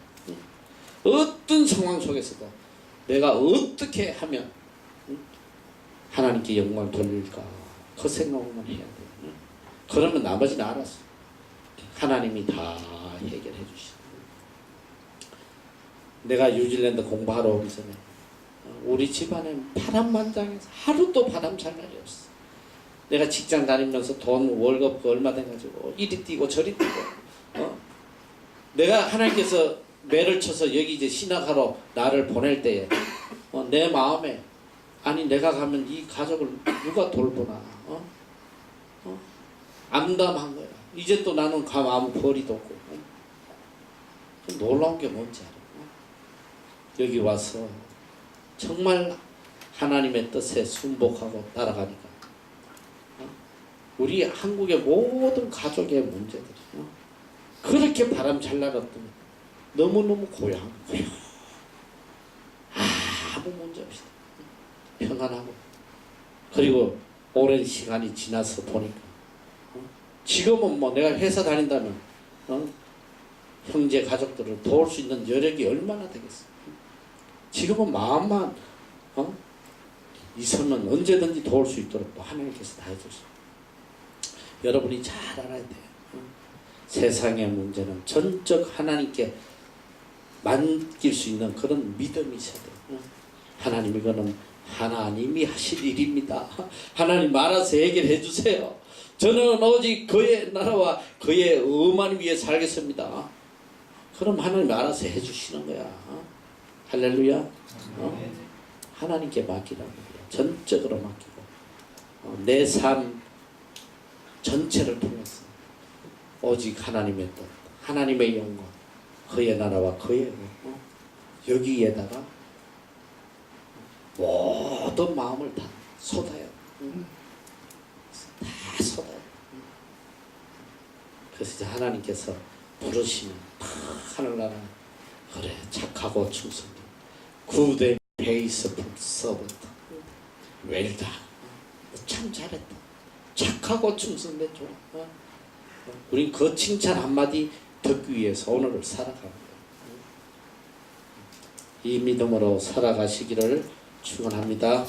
어떤 상황 속에서도 내가 어떻게 하면 하나님께 영광을 돌릴까, 그 생각만 해야 돼. 그러면 나머지는 알았어. 하나님이 다 해결해 주시는. 내가 뉴질랜드 공부하러 오기 전에 우리 집안에 파란만장해서 하루도 바람 잘 날이 없어. 내가 직장 다니면서 돈 월급 얼마 돼가지고 이리 뛰고 저리 뛰고 내가 하나님께서 매를 쳐서 여기 이제 신학하러 나를 보낼 때에 내 마음에 아니 내가 가면 이 가족을 누가 돌보나 암담한 거야. 이제 또 나는 가면 아무 벌이도 없고. 놀라운 게 뭔지 알아? 여기 와서 정말 하나님의 뜻에 순복하고 따라가니까 우리 한국의 모든 가족의 문제들이 그렇게 바람 잘 날았더니 너무너무 고요한 거예요. 아무 문제 없이 평안하고. 그리고 오랜 시간이 지나서 보니까 지금은 뭐 내가 회사 다닌다면 형제 가족들을 도울 수 있는 여력이 얼마나 되겠어. 지금은 마음만 있으면 언제든지 도울 수 있도록 또 하나님께서 다 해주세요. 여러분이 잘 알아야 돼요. 세상의 문제는 전적 하나님께 맡길 수 있는 그런 믿음이 있어야 돼요. 하나님 이거는 하나님이 하실 일입니다. 하나님 알아서 해결해 주세요. 저는 오직 그의 나라와 그의 의만 위해 살겠습니다. 그럼 하나님 알아서 해주시는 거야. 할렐루야. 하나님께 맡기라고. 전적으로 맡기고 내 삶 전체를 통해서 오직 하나님의 뜻, 하나님의 영광, 그의 나라와 그의 여기에다가 모든 마음을 다 쏟아요. 다 쏟아요. 그래서 이제 하나님께서 부르시면 하늘나라 그래 착하고 충성된 구대 페이스풀 서번트 웰다 참 잘했다. 착하고 충성된 좋아. 우린 그 칭찬 한마디 듣기 위해서 오늘을 살아가는 거예요. 이 믿음으로 살아가시기를 축원합니다.